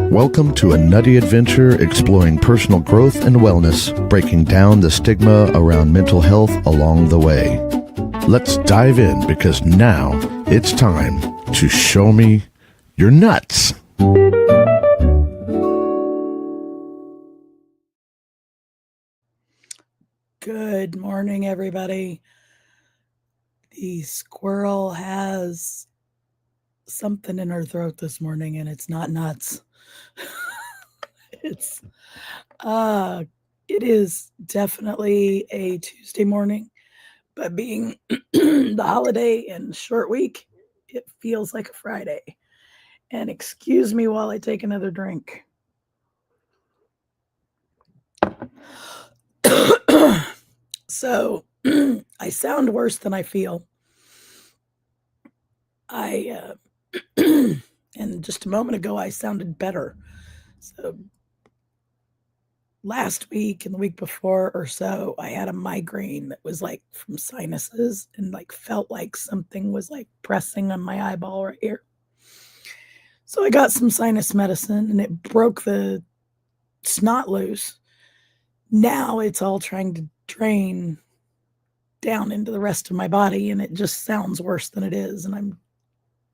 Welcome to a nutty adventure exploring personal growth and wellness, breaking down the stigma around mental health along the way. Let's dive in because now it's time to show me your nuts. Good morning, everybody. The squirrel has something in her throat this morning, and it's not nuts. It is definitely a Tuesday morning, but being the holiday and short week, it feels like a Friday. And excuse me while I take another drink. So I sound worse than I feel. And just a moment ago, I sounded better. So last week and the week before or so, I had a migraine that was like from sinuses and like felt like something was like pressing on my eyeball right here. So I got some sinus medicine and it broke the snot loose. Now it's all trying to drain down into the rest of my body, and it just sounds worse than it is. And I'm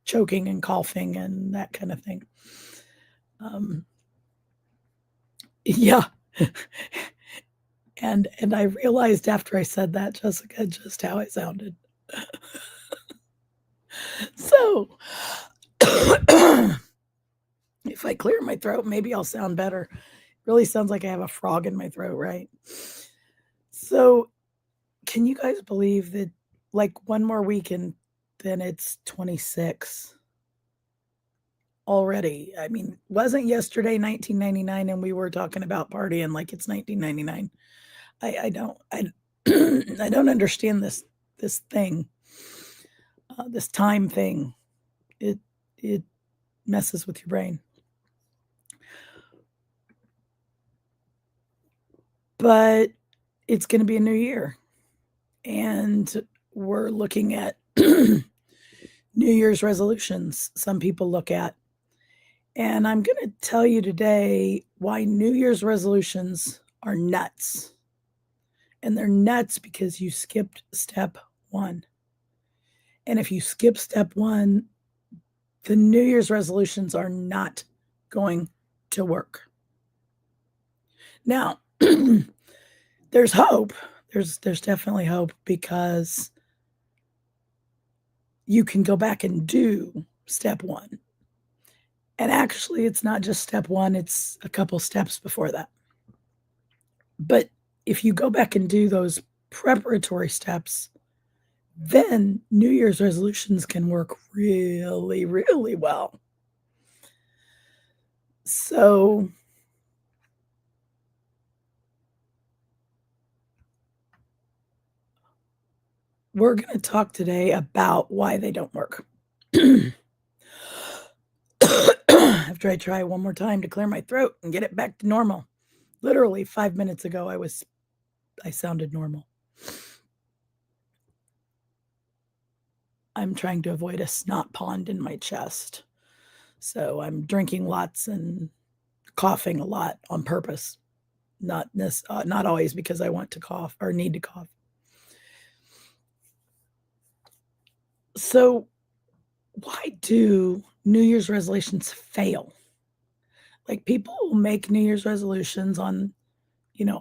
choking and coughing and that kind of thing. Yeah. and I realized after I said that, Jessica, just how I sounded. So if I clear my throat, maybe I'll sound better. It really sounds like I have a frog in my throat, right? So can you guys believe that like one more week and then it's 26 already? I mean, wasn't yesterday 1999 and we were talking about partying like it's 1999? I don't I don't understand this thing, this time thing. It messes with your brain. But it's going to be a new year, and we're looking at New Year's resolutions. Some people look at. And I'm going to tell you today why New Year's resolutions are nuts. And they're nuts because you skipped step one. And if you skip step one, the New Year's resolutions are not going to work. Now, there's hope. There's definitely hope because you can go back and do step one. And actually, it's not just step one, it's a couple steps before that. But if you go back and do those preparatory steps, then New Year's resolutions can work really, really well. So we're going to talk today about why they don't work. After I try one more time to clear my throat and get it back to normal. Literally 5 minutes ago, I sounded normal. I'm trying to avoid a snot pond in my chest. So I'm drinking lots and coughing a lot on purpose. Not always because I want to cough or need to cough. So why do New Year's resolutions fail? Like people will make New Year's resolutions on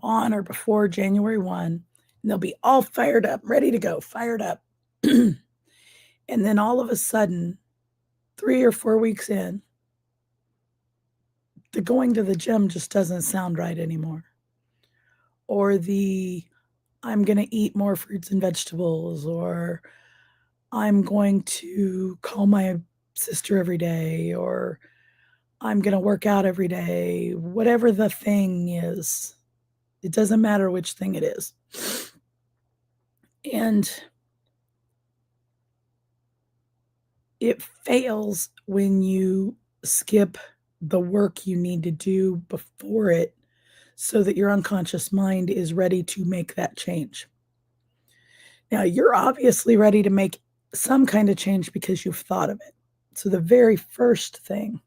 on or before January 1, and they'll be all fired up, ready to go, fired up. And then all of a sudden, 3 or 4 weeks in, the going to the gym just doesn't sound right anymore. Or the I'm going to eat more fruits and vegetables, or I'm going to call my sister every day, or I'm going to work out every day, whatever the thing is. It doesn't matter which thing it is. And it fails when you skip the work you need to do before it so that your unconscious mind is ready to make that change. Now, you're obviously ready to make some kind of change because you've thought of it. So the very first thing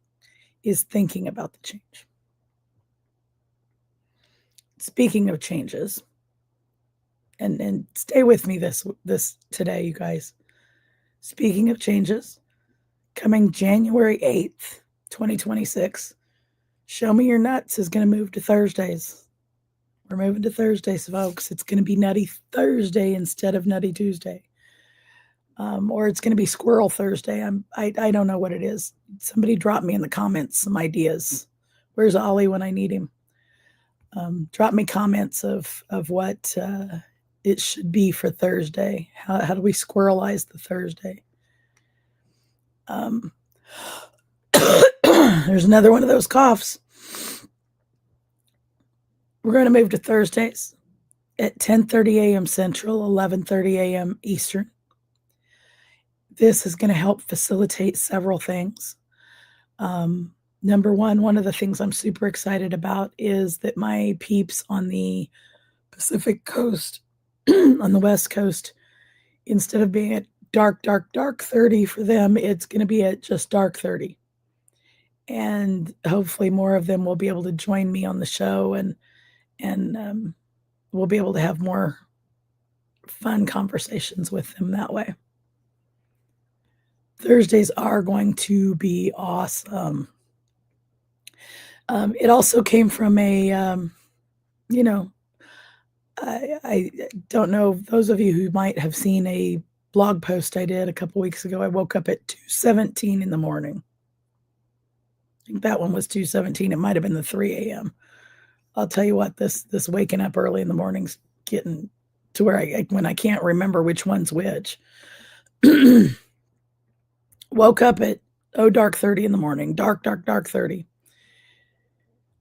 is thinking about the change. Speaking of changes, and stay with me this today, you guys. Speaking of changes, coming January 8th, 2026, Show Me Your Nuts is going to move to Thursdays. We're moving to Thursdays, folks. It's going to be Nutty Thursday instead of Nutty Tuesday. Or it's going to be Squirrel Thursday. I don't know what it is. Somebody drop me in the comments some ideas. Where's Ollie when I need him? Drop me comments of what it should be for Thursday. How do we squirrelize the Thursday? There's another one of those coughs. We're going to move to Thursdays at 10:30 a.m. Central, 11:30 a.m. Eastern. This is going to help facilitate several things. Number one of the things I'm super excited about is that my peeps on the Pacific Coast, on the West Coast, instead of being at dark 30 for them, it's going to be at just dark 30. And hopefully more of them will be able to join me on the show, and we'll be able to have more fun conversations with them that way. Thursdays are going to be awesome. It also came from a, I don't know, those of you who might have seen a blog post I did a couple weeks ago. I woke up at 2:17 in the morning. I think that one was 2:17. It might have been the 3 a.m. I'll tell you what, this waking up early in the morning's getting to where when I can't remember which one's which. Woke up at dark 30 in the morning, dark 30,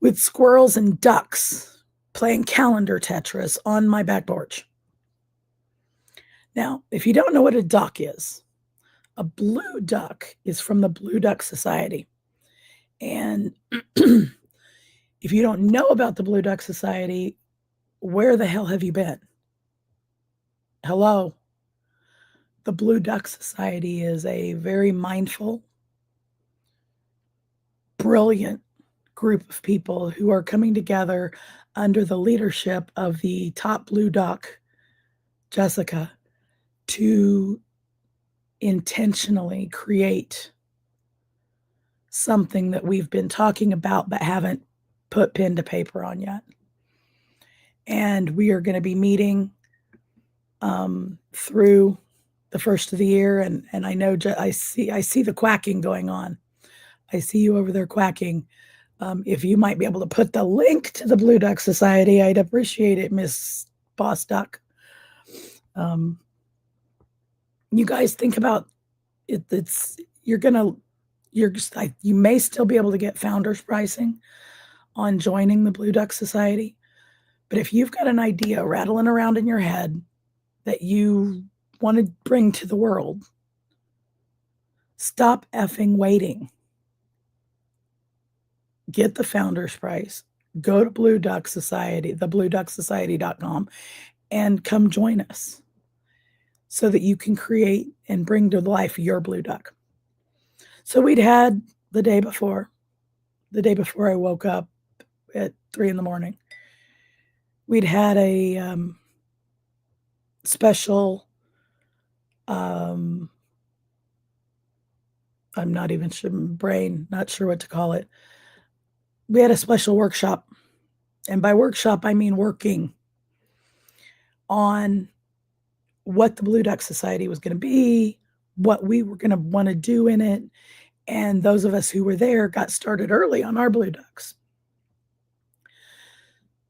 with squirrels and ducks playing calendar Tetris on my back porch. Now, if you don't know what a duck is, a blue duck is from the Blue Duck Society. And if you don't know about the Blue Duck Society, where the hell have you been? Hello. The Blue Duck Society is a very mindful, brilliant group of people who are coming together under the leadership of the top blue duck, Jessica, to intentionally create something that we've been talking about but haven't put pen to paper on yet. And we are going to be meeting through the first of the year, and I know I see the quacking going on. I see you over there quacking. If you might be able to put the link to the Blue Duck Society, I'd appreciate it, Miss Boss Duck. You guys think about it. You may still be able to get founders pricing on joining the Blue Duck Society, but if you've got an idea rattling around in your head that you want to bring to the world, stop effing waiting. Get the founders price. Go to Blue Duck Society, theblueducksociety.com, and come join us so that you can create and bring to life your blue duck. So we'd had the day before I woke up at 3 in the morning, we'd had a special, I'm not even sure, not sure what to call it. We had a special workshop And by workshop, I mean working on what the Blue Duck Society was going to be, what we were going to want to do in it. And those of us who were there got started early on our Blue Ducks.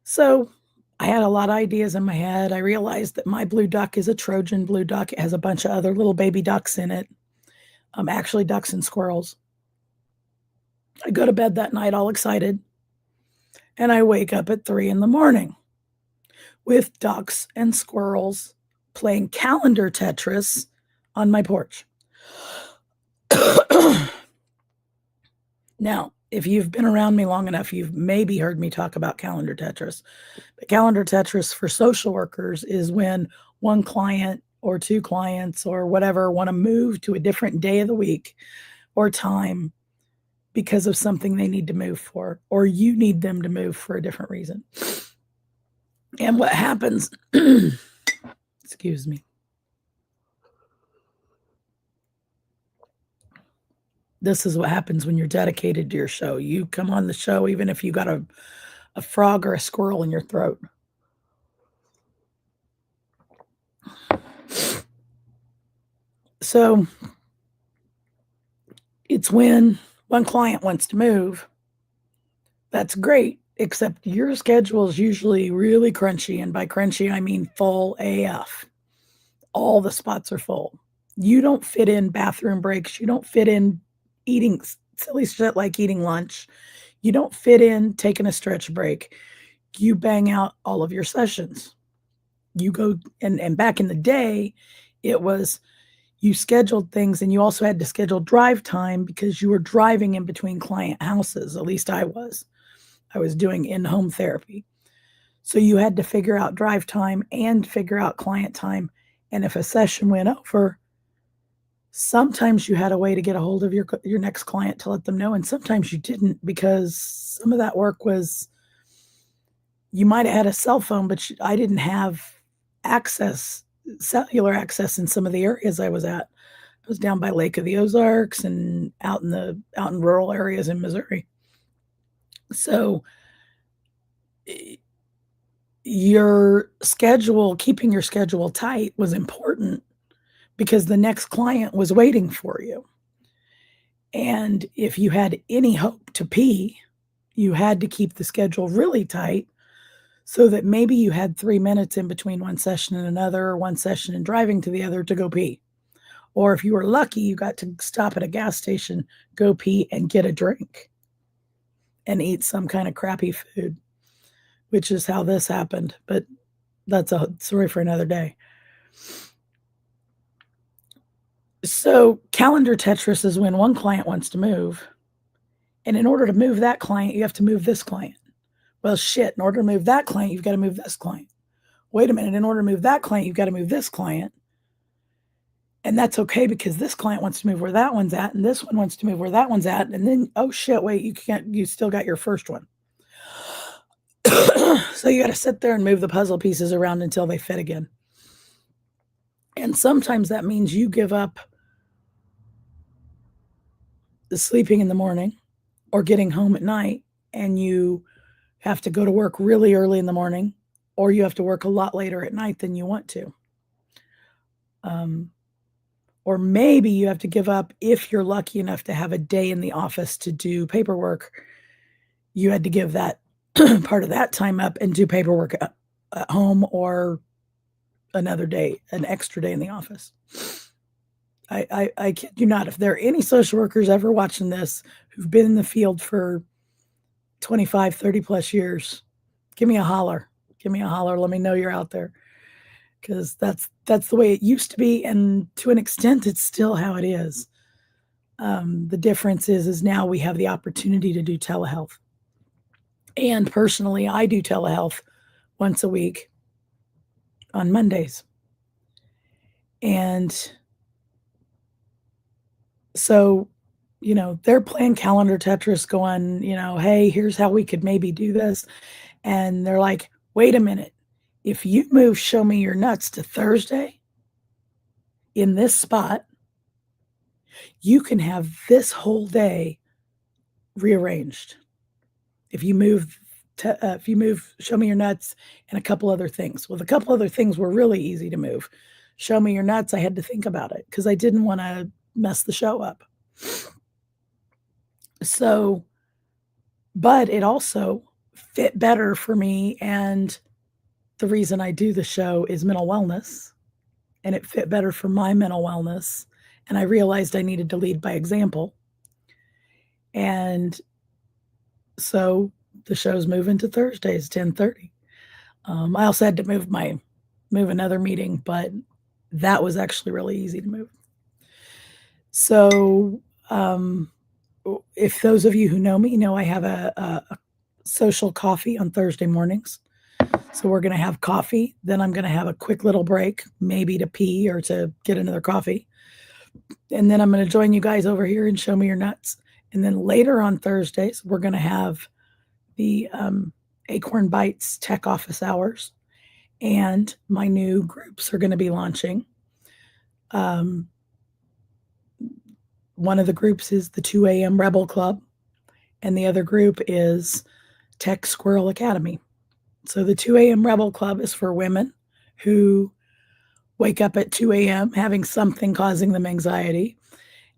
So I had a lot of ideas in my head. I realized that my Blue Duck is a Trojan Blue Duck. It has a bunch of other little baby ducks in it, actually ducks and squirrels. I go to bed that night all excited, and I wake up at 3 a.m. with ducks and squirrels playing calendar Tetris on my porch. Now, if you've been around me long enough, you've maybe heard me talk about calendar Tetris. But calendar Tetris for social workers is when one client or two clients or whatever want to move to a different day of the week or time because of something they need to move for, or you need them to move for a different reason. And what happens, excuse me, this is what happens when you're dedicated to your show. You come on the show even if you got a frog or a squirrel in your throat. So it's when one client wants to move. That's great, except your schedule is usually really crunchy. And by crunchy, I mean full AF. All the spots are full. You don't fit in bathroom breaks. You don't fit in eating silly shit like eating lunch. You don't fit in taking a stretch break. You bang out all of your sessions. You go, and back in the day, it was you scheduled things, and you also had to schedule drive time because you were driving in between client houses. At least I was. I was doing in-home therapy. So you had to figure out drive time and figure out client time. And if a session went over, sometimes you had a way to get a hold of your next client to let them know, and sometimes you didn't, because some of that work was, you might have had a cell phone, but I didn't have cellular access in some of the areas I was at. I was down by Lake of the Ozarks and out in rural areas in Missouri. So your schedule, keeping your schedule tight was important because the next client was waiting for you. And if you had any hope to pee, you had to keep the schedule really tight so that maybe you had 3 minutes in between one session and another, or one session and driving to the other to go pee. Or if you were lucky, you got to stop at a gas station, go pee, and get a drink and eat some kind of crappy food, which is how this happened. But that's a story for another day. So calendar Tetris is when one client wants to move. And in order to move that client, you have to move this client. Well, shit, in order to move that client, you've got to move this client. Wait a minute, in order to move that client, you've got to move this client. And that's okay because this client wants to move where that one's at, and this one wants to move where that one's at. And then, oh shit, wait, you still got your first one. So you got to sit there and move the puzzle pieces around until they fit again. And sometimes that means you give up the sleeping in the morning or getting home at night, and you have to go to work really early in the morning, or you have to work a lot later at night than you want to. Or maybe you have to give up, if you're lucky enough to have a day in the office to do paperwork, you had to give that part of that time up and do paperwork at home, or another day, an extra day in the office. I kid you not, if there are any social workers ever watching this who've been in the field for 25, 30 plus years, give me a holler. Give me a holler. Let me know you're out there. Because that's the way it used to be, and to an extent, it's still how it is. The difference is now we have the opportunity to do telehealth. And personally, I do telehealth once a week on Mondays. And so, they're playing calendar Tetris going, hey, here's how we could maybe do this. And they're like, wait a minute. If you move Show Me Your Nuts to Thursday in this spot, you can have this whole day rearranged. If you move if you move, show me your nuts, and a couple other things. Well, the couple other things were really easy to move. Show me your nuts, I had to think about it because I didn't want to mess the show up. So, but it also fit better for me. And the reason I do the show is mental wellness, and it fit better for my mental wellness. And I realized I needed to lead by example. And so the show's moving to Thursdays, 10:30. I also had to move another meeting, but that was actually really easy to move. So, if those of you who know me know I have a social coffee on Thursday mornings. So we're going to have coffee. Then I'm going to have a quick little break, maybe to pee or to get another coffee. And then I'm going to join you guys over here and show me your nuts. And then later on Thursdays, we're going to have the Acorn Bites Tech Office Hours. And my new groups are going to be launching. One of the groups is the 2 a.m. Rebel Club, and the other group is Tech Squirrel Academy. So the 2 a.m. Rebel Club is for women who wake up at 2 a.m. having something causing them anxiety.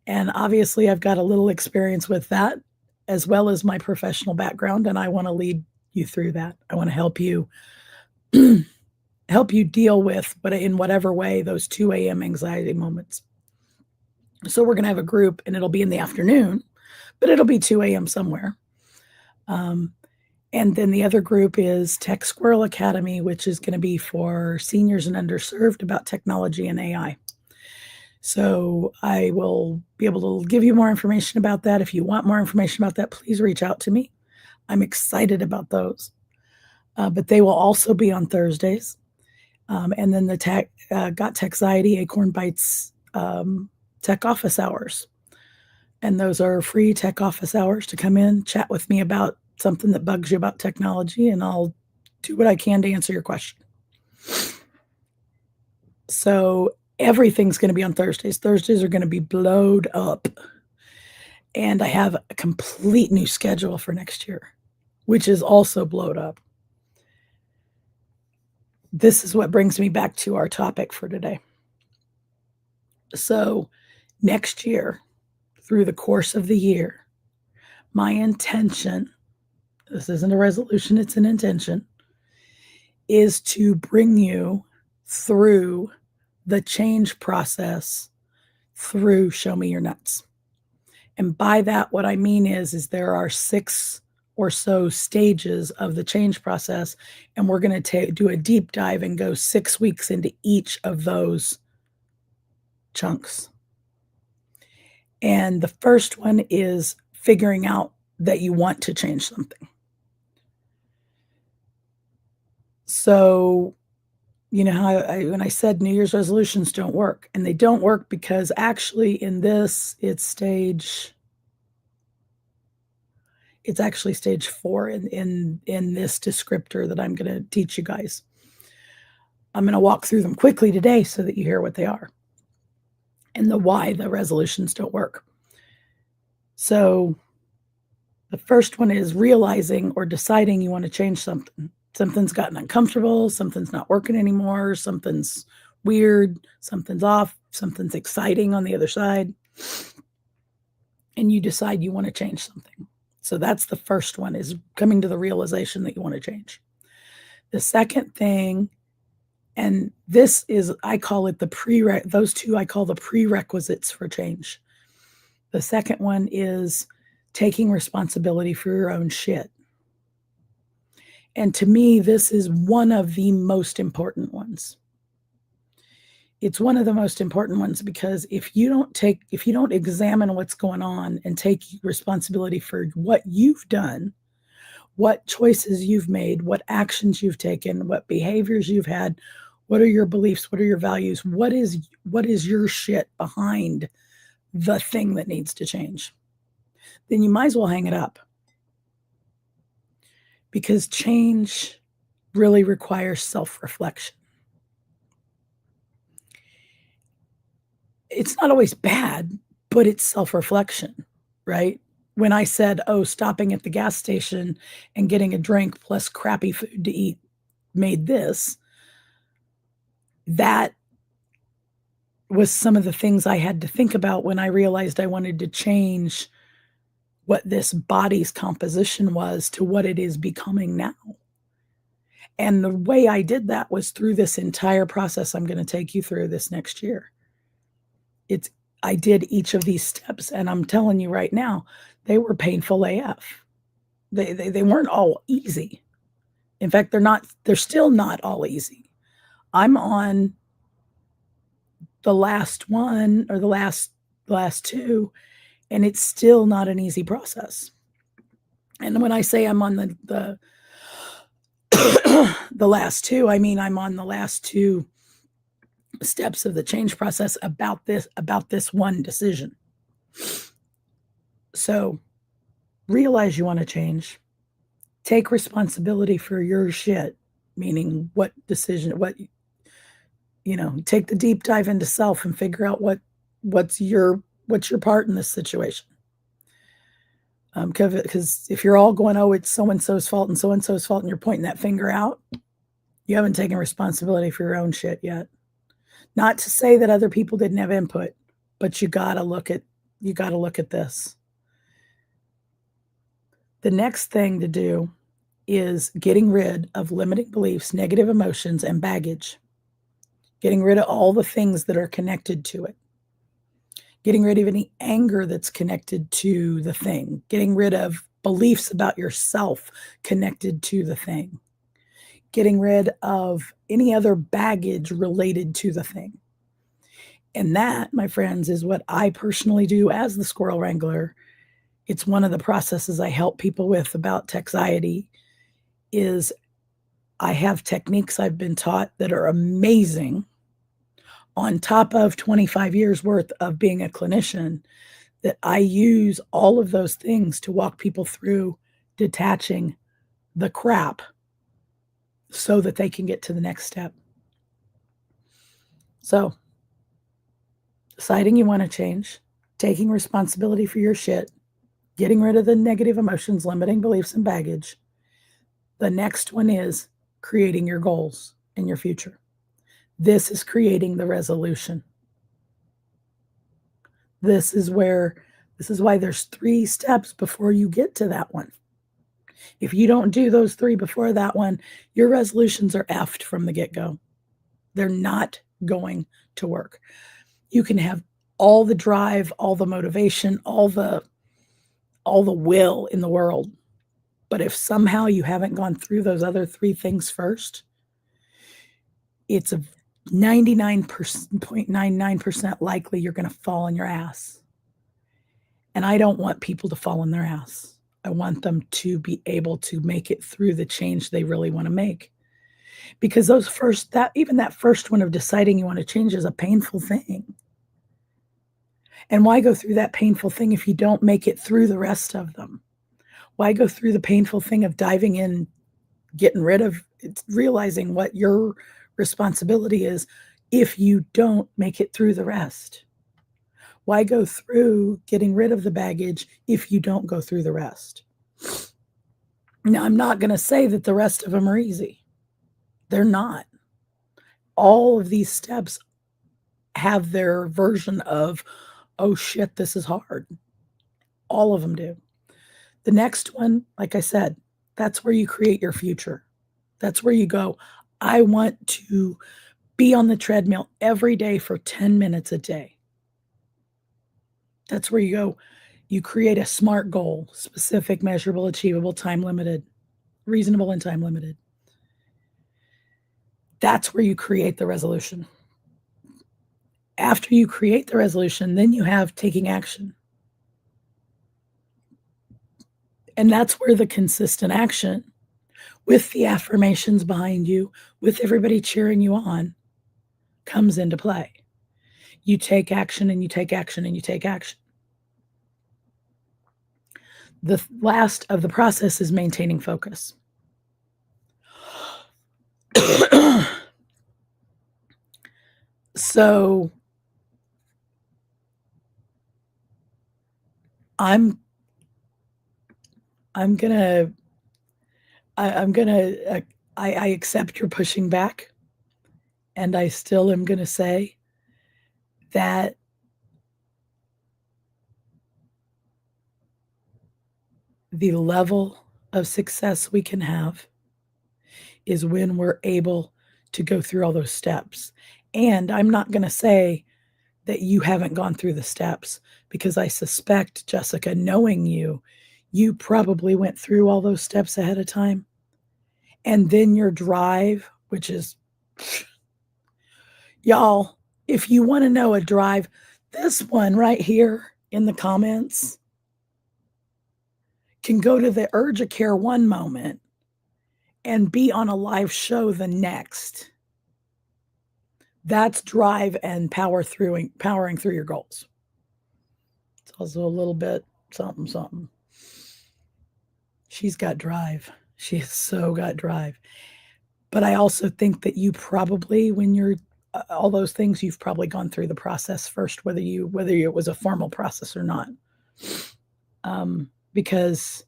And obviously, I've got a little experience with that, as well as my professional background, and I want to lead you through that. I want to help you deal with, but in whatever way, those 2 a.m. anxiety moments. So we're going to have a group, and it'll be in the afternoon, but it'll be 2 a.m. somewhere. And then the other group is Tech Squirrel Academy, which is going to be for seniors and underserved about technology and AI. So I will be able to give you more information about that. If you want more information about that, please reach out to me. I'm excited about those. But they will also be on Thursdays. And then the Got Techxiety Acorn Bites Tech Office Hours. And those are free tech office hours to come in, chat with me about something that bugs you about technology, and I'll do what I can to answer your question. So everything's going to be on Thursdays. Thursdays are going to be blowed up. And I have a complete new schedule for next year, which is also blowed up. This is what brings me back to our topic for today. So next year, through the course of the year, my intention, this isn't a resolution, it's an intention, is to bring you through the change process through Show Me Your Nuts. And by that, what I mean is there are 6 or so stages of the change process, and we're going to do a deep dive and go 6 weeks into each of those chunks. And the first one is figuring out that you want to change something. So, you know how when I said New Year's resolutions don't work, and they don't work because actually in this, it's actually stage 4 in this descriptor that I'm going to teach you guys. I'm going to walk through them quickly today so that you hear what they are and why the resolutions don't work. So the first one is realizing or deciding you want to change something. Something's gotten uncomfortable, something's not working anymore, something's weird, something's off, something's exciting on the other side, and you decide you want to change something. So that's the first one, is coming to the realization that you want to change. The second thing, and this is, I call it those two I call the prerequisites for change. The second one is taking responsibility for your own shit. And to me, this is one of the most important ones. It's one of the most important ones because if you don't examine what's going on and take responsibility for what you've done, what choices you've made, what actions you've taken, what behaviors you've had, what are your beliefs, what are your values, what is your shit behind the thing that needs to change, then you might as well hang it up. Because change really requires self-reflection. It's not always bad, but it's self-reflection, right? when I said, oh, stopping at the gas station and getting a drink plus crappy food to eat made this, that was some of the things I had to think about when I realized I wanted to change what this body's composition was to what it is becoming now. And the way I did that was through this entire process I'm going to take you through this next year. I did each of these steps, and I'm telling you right now, they were painful AF. They weren't all easy. In fact, they're still not all easy. I'm on the last one or the last two, and it's still not an easy process. And when I say I'm on the the last two, I mean I'm on the last two steps of the change process about this one decision. So realize you want to change. Take responsibility for your shit, meaning what decision, take the deep dive into self and figure out what's your part in this situation. Because if you're all going, oh, it's so-and-so's fault and so-and-so's fault, and you're pointing that finger out, you haven't taken responsibility for your own shit yet. Not to say that other people didn't have input, but you gotta look at this. The next thing to do is getting rid of limiting beliefs, negative emotions, and baggage. Getting rid of all the things that are connected to it. Getting rid of any anger that's connected to the thing. Getting rid of beliefs about yourself connected to the thing. Getting rid of any other baggage related to the thing. And that, my friends, is what I personally do as the Squirrel Wrangler. It's one of the processes I help people with about texiety. Is I have techniques I've been taught that are amazing on top of 25 years worth of being a clinician, that I use all of those things to walk people through detaching the crap so that they can get to the next step. So, deciding you want to change, taking responsibility for your shit, getting rid of the negative emotions, limiting beliefs, and baggage. The next one is creating your goals in your future. This is creating the resolution. This is why there's 3 steps before you get to that one. If you don't do those 3 before that one, your resolutions are effed from the get-go. They're not going to work. You can have all the drive, all the motivation, all the will in the world. But if somehow you haven't gone through those other 3 things first, it's a 99.99% likely you're going to fall on your ass. And I don't want people to fall on their ass. I want them to be able to make it through the change they really want to make. Because even that first one of deciding you want to change is a painful thing. And why go through that painful thing if you don't make it through the rest of them? Why go through the painful thing of diving in, getting rid of, realizing what your responsibility is if you don't make it through the rest? Why go through getting rid of the baggage if you don't go through the rest? Now, I'm not going to say that the rest of them are easy. They're not. All of these steps have their version of, oh shit, this is hard. All of them do. The next one, like I said, that's where you create your future. That's where you go, I want to be on the treadmill every day for 10 minutes a day. That's where you go, you create a SMART goal, specific, measurable, achievable, time limited, reasonable, and time limited. That's where you create the resolution. After you create the resolution, then you have taking action. And that's where the consistent action, with the affirmations behind you, with everybody cheering you on, comes into play. You take action and you take action and you take action. The last of the process is maintaining focus. So I'm I'm gonna, I'm gonna, I accept your pushing back, and I still am gonna say that the level of success we can have is when we're able to go through all those steps. And I'm not going to say that you haven't gone through the steps, because I suspect, Jessica, knowing you, you probably went through all those steps ahead of time. And then your drive, which is, y'all, if you want to know a drive, this one right here in the comments can go to the Urge Care one moment and be on a live show the next. That's drive and powering through your goals. It's also a little bit something. She's got drive. She has so got drive. But I also think that you probably, when you're all those things, you've probably gone through the process first, whether it was a formal process or not. Because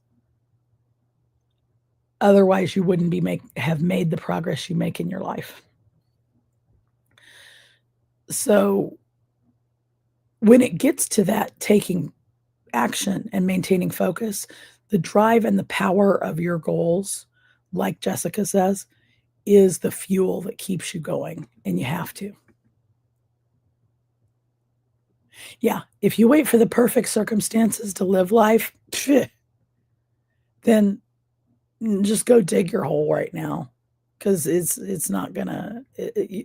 otherwise you wouldn't have made the progress you make in your life. So when it gets to that, taking action and maintaining focus, the drive and the power of your goals, like Jessica says, is the fuel that keeps you going, and you have to. Yeah, if you wait for the perfect circumstances to live life, then just go dig your hole right now, because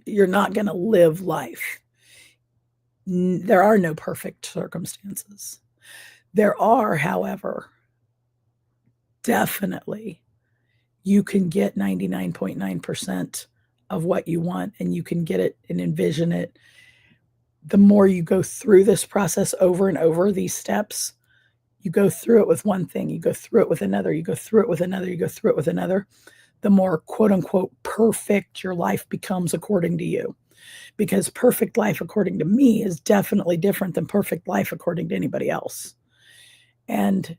you're not gonna live life. There are no perfect circumstances. There are, however, definitely, you can get 99.9% of what you want, and you can get it and envision it. The more you go through this process over and over, these steps, you go through it with one thing, you go through it with another, you go through it with another, you go through it with another, the more quote unquote perfect your life becomes according to you. Because perfect life according to me is definitely different than perfect life according to anybody else. And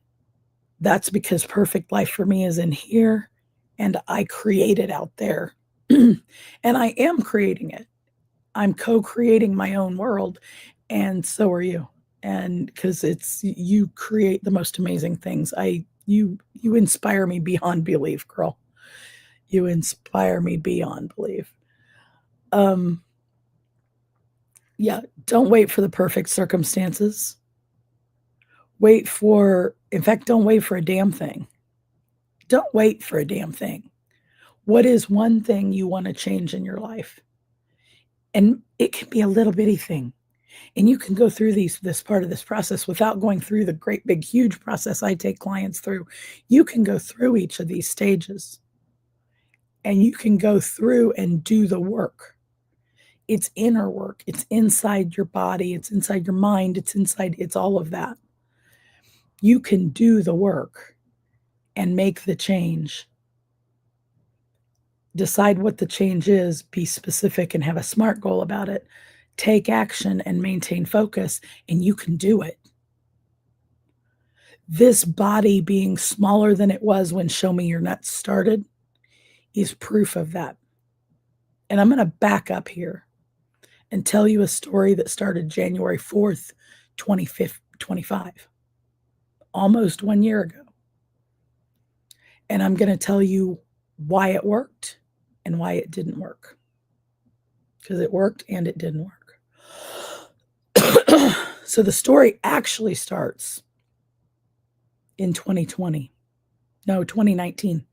that's because perfect life for me is in here, and I create it out there. And I am creating it. I'm co-creating my own world, and so are you. And because you create the most amazing things. You inspire me beyond belief, girl. You inspire me beyond belief. Yeah, don't wait for the perfect circumstances. In fact, don't wait for a damn thing. Don't wait for a damn thing. What is one thing you want to change in your life? And it can be a little bitty thing. And you can go through this part of this process without going through the great, big, huge process I take clients through. You can go through each of these stages, and you can go through and do the work. It's inner work. It's inside your body. It's inside your mind. It's all of that. You can do the work and make the change. Decide what the change is, be specific, and have a SMART goal about it. Take action and maintain focus, and you can do it. This body being smaller than it was when Show Me Your Nuts started is proof of that. And I'm going to back up here and tell you a story that started January 4th, 2025, almost 1 year ago. And I'm going to tell you why it worked and why it didn't work. Because it worked and it didn't work. So the story actually starts in 2019.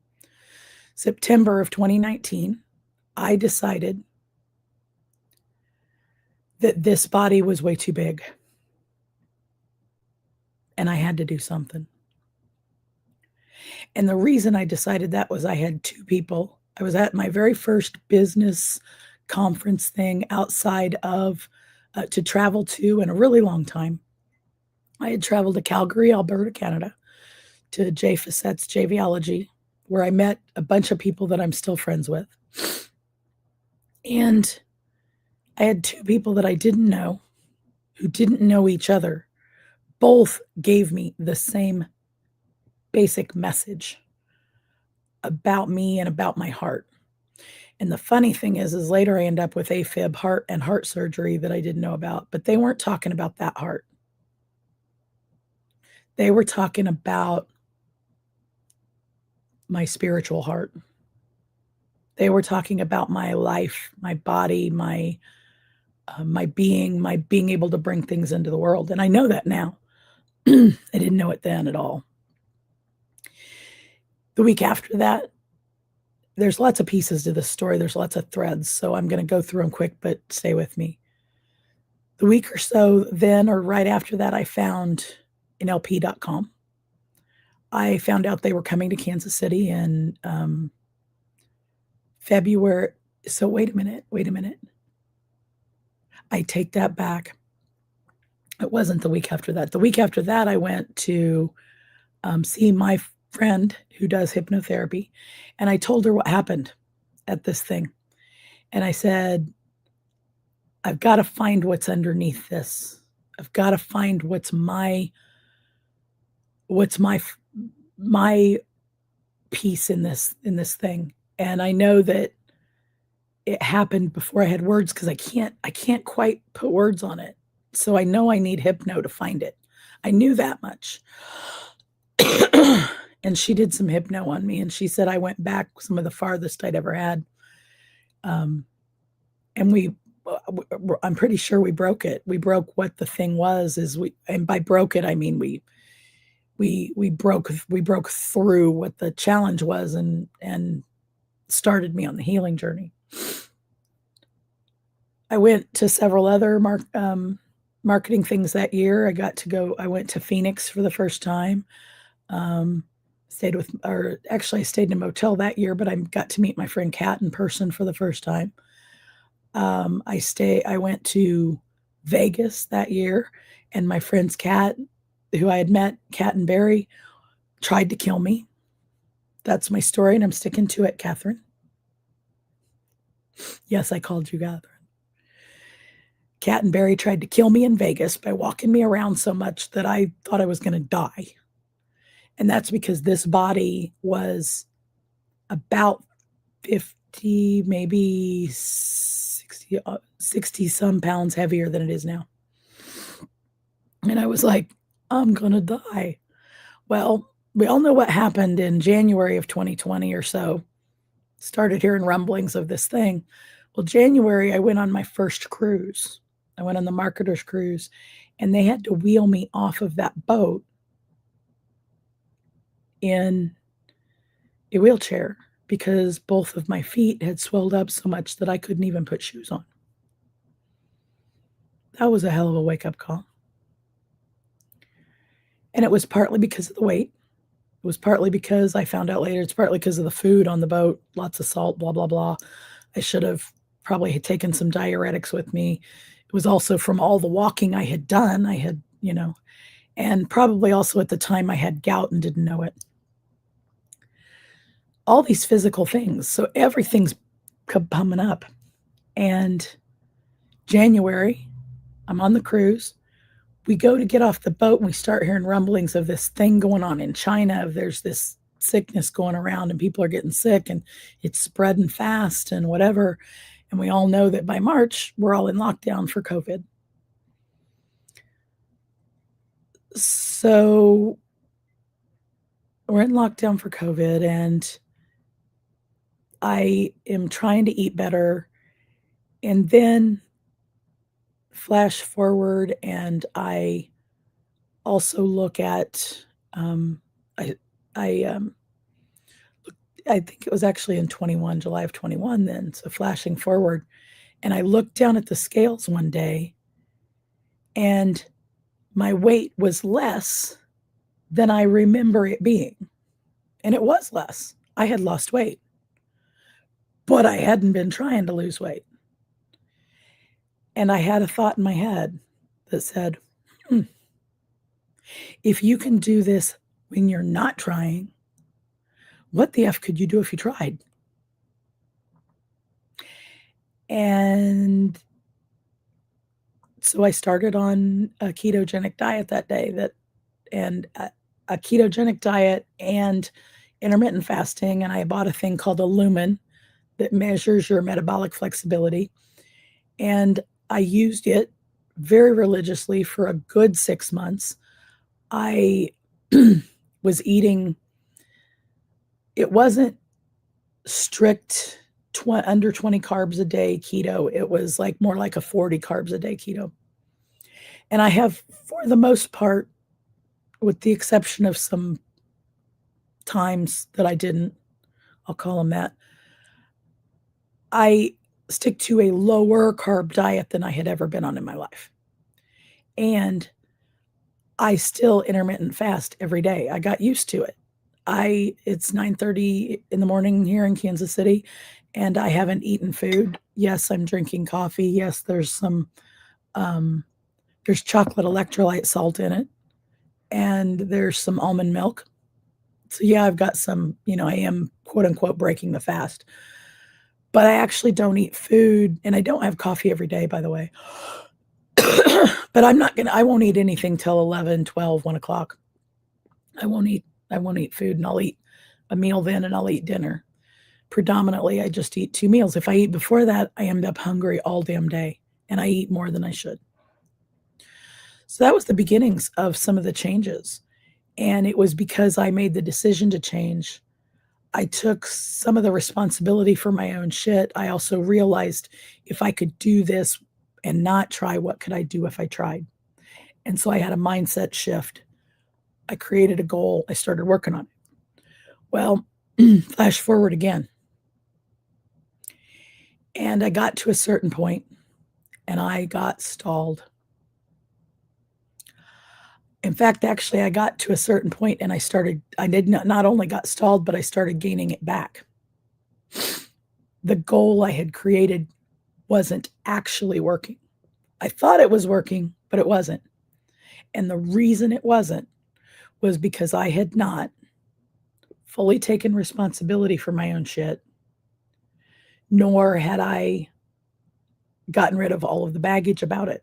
September of 2019, I decided that this body was way too big. And I had to do something. And the reason I decided that was I had two people. I was at my very first business conference thing outside of to travel to in a really long time. I had traveled to Calgary, Alberta, Canada, to Jay Facette's JVology, where I met a bunch of people that I'm still friends with. And I had two people that I didn't know, who didn't know each other. Both gave me the same basic message about me and about my heart. And the funny thing is later I end up with AFib heart and heart surgery that I didn't know about, but they weren't talking about that heart. They were talking about my spiritual heart. They were talking about my life, my body, my being able to bring things into the world. And I know that now. I didn't know it then at all. The week after that, there's lots of pieces to this story. There's lots of threads. So I'm going to go through them quick, but stay with me. The week or so then, or right after that, I found NLP.com. I found out they were coming to Kansas City in February. So wait a minute. I take that back. It wasn't the week after that. The week after that, I went to see my friend who does hypnotherapy, and I told her what happened at this thing. And I said, I've got to find what's underneath this. I've got to find what's my piece in this thing. And I know that it happened before I had words because I can't quite put words on it. So I know I need hypno to find it. I knew that much. And she did some hypno on me, and she said I went back some of the farthest I'd ever had. And I'm pretty sure we broke it. We broke what the thing was. And by broke it, I mean we broke through what the challenge was and started me on the healing journey. I went to several other marketing things that year. I went to Phoenix for the first time. I stayed in a motel that year, but I got to meet my friend Kat in person for the first time. I went to Vegas that year, and my friends Kat, who I had met, Kat and Barry, tried to kill me. That's my story, and I'm sticking to it, Catherine. Yes, I called you Catherine. Kat and Barry tried to kill me in Vegas by walking me around so much that I thought I was going to die. And that's because this body was about 50, maybe 60 some pounds heavier than it is now. And I was like, I'm going to die. Well, we all know what happened in January of 2020 or so. Started hearing rumblings of this thing. Well, January, I went on my first cruise. I went on the marketer's cruise, and they had to wheel me off of that boat in a wheelchair because both of my feet had swelled up so much that I couldn't even put shoes on. That was a hell of a wake-up call. And it was partly because of the weight. It was partly because I found out later, it's partly because of the food on the boat, lots of salt, blah, blah, blah. I should have probably had taken some diuretics with me. It was also from all the walking I had done. I had, and probably also at the time I had gout and didn't know it. All these physical things. So everything's coming up. And January, I'm on the cruise. We go to get off the boat and we start hearing rumblings of this thing going on in China. There's this sickness going around and people are getting sick and it's spreading fast and whatever. And we all know that by March, we're all in lockdown for COVID. So we're in lockdown for COVID, and I am trying to eat better. And then flash forward, and I also look at, I think it was actually in July of 21 then. So flashing forward, and I looked down at the scales one day, and my weight was less than I remember it being. And it was less. I had lost weight, but I hadn't been trying to lose weight. And I had a thought in my head that said, if you can do this when you're not trying, what the F could you do if you tried? And so I started on a ketogenic diet that day and a ketogenic diet and intermittent fasting, and I bought a thing called a lumen that measures your metabolic flexibility. And I used it very religiously for a good 6 months. I was eating, it wasn't strict under 20 carbs a day keto. It was like more like a 40 carbs a day keto. And I have, for the most part, with the exception of some times that I didn't, I'll call them that, I stick to a lower carb diet than I had ever been on in my life. And I still intermittent fast every day. I got used to it. It's 9:30 in the morning here in Kansas City, and I haven't eaten food. Yes, I'm drinking coffee. Yes, there's some there's chocolate electrolyte salt in it, and there's some almond milk. So yeah, I've got some, I am quote unquote breaking the fast. But I actually don't eat food, and I don't have coffee every day, by the way. But I won't eat anything till 11, 12, 1 o'clock. I won't eat food, and I'll eat a meal then, and I'll eat dinner. Predominantly, I just eat 2 meals. If I eat before that, I end up hungry all damn day, and I eat more than I should. So that was the beginnings of some of the changes. And it was because I made the decision to change. I took some of the responsibility for my own shit. I also realized if I could do this and not try, what could I do if I tried? And so I had a mindset shift. I created a goal. I started working on it. Well, flash forward again. And I got to a certain point and I got stalled. In fact, actually, I got to a certain point and I did not only got stalled, but I started gaining it back. The goal I had created wasn't actually working. I thought it was working, but it wasn't. And the reason it wasn't was because I had not fully taken responsibility for my own shit, nor had I gotten rid of all of the baggage about it.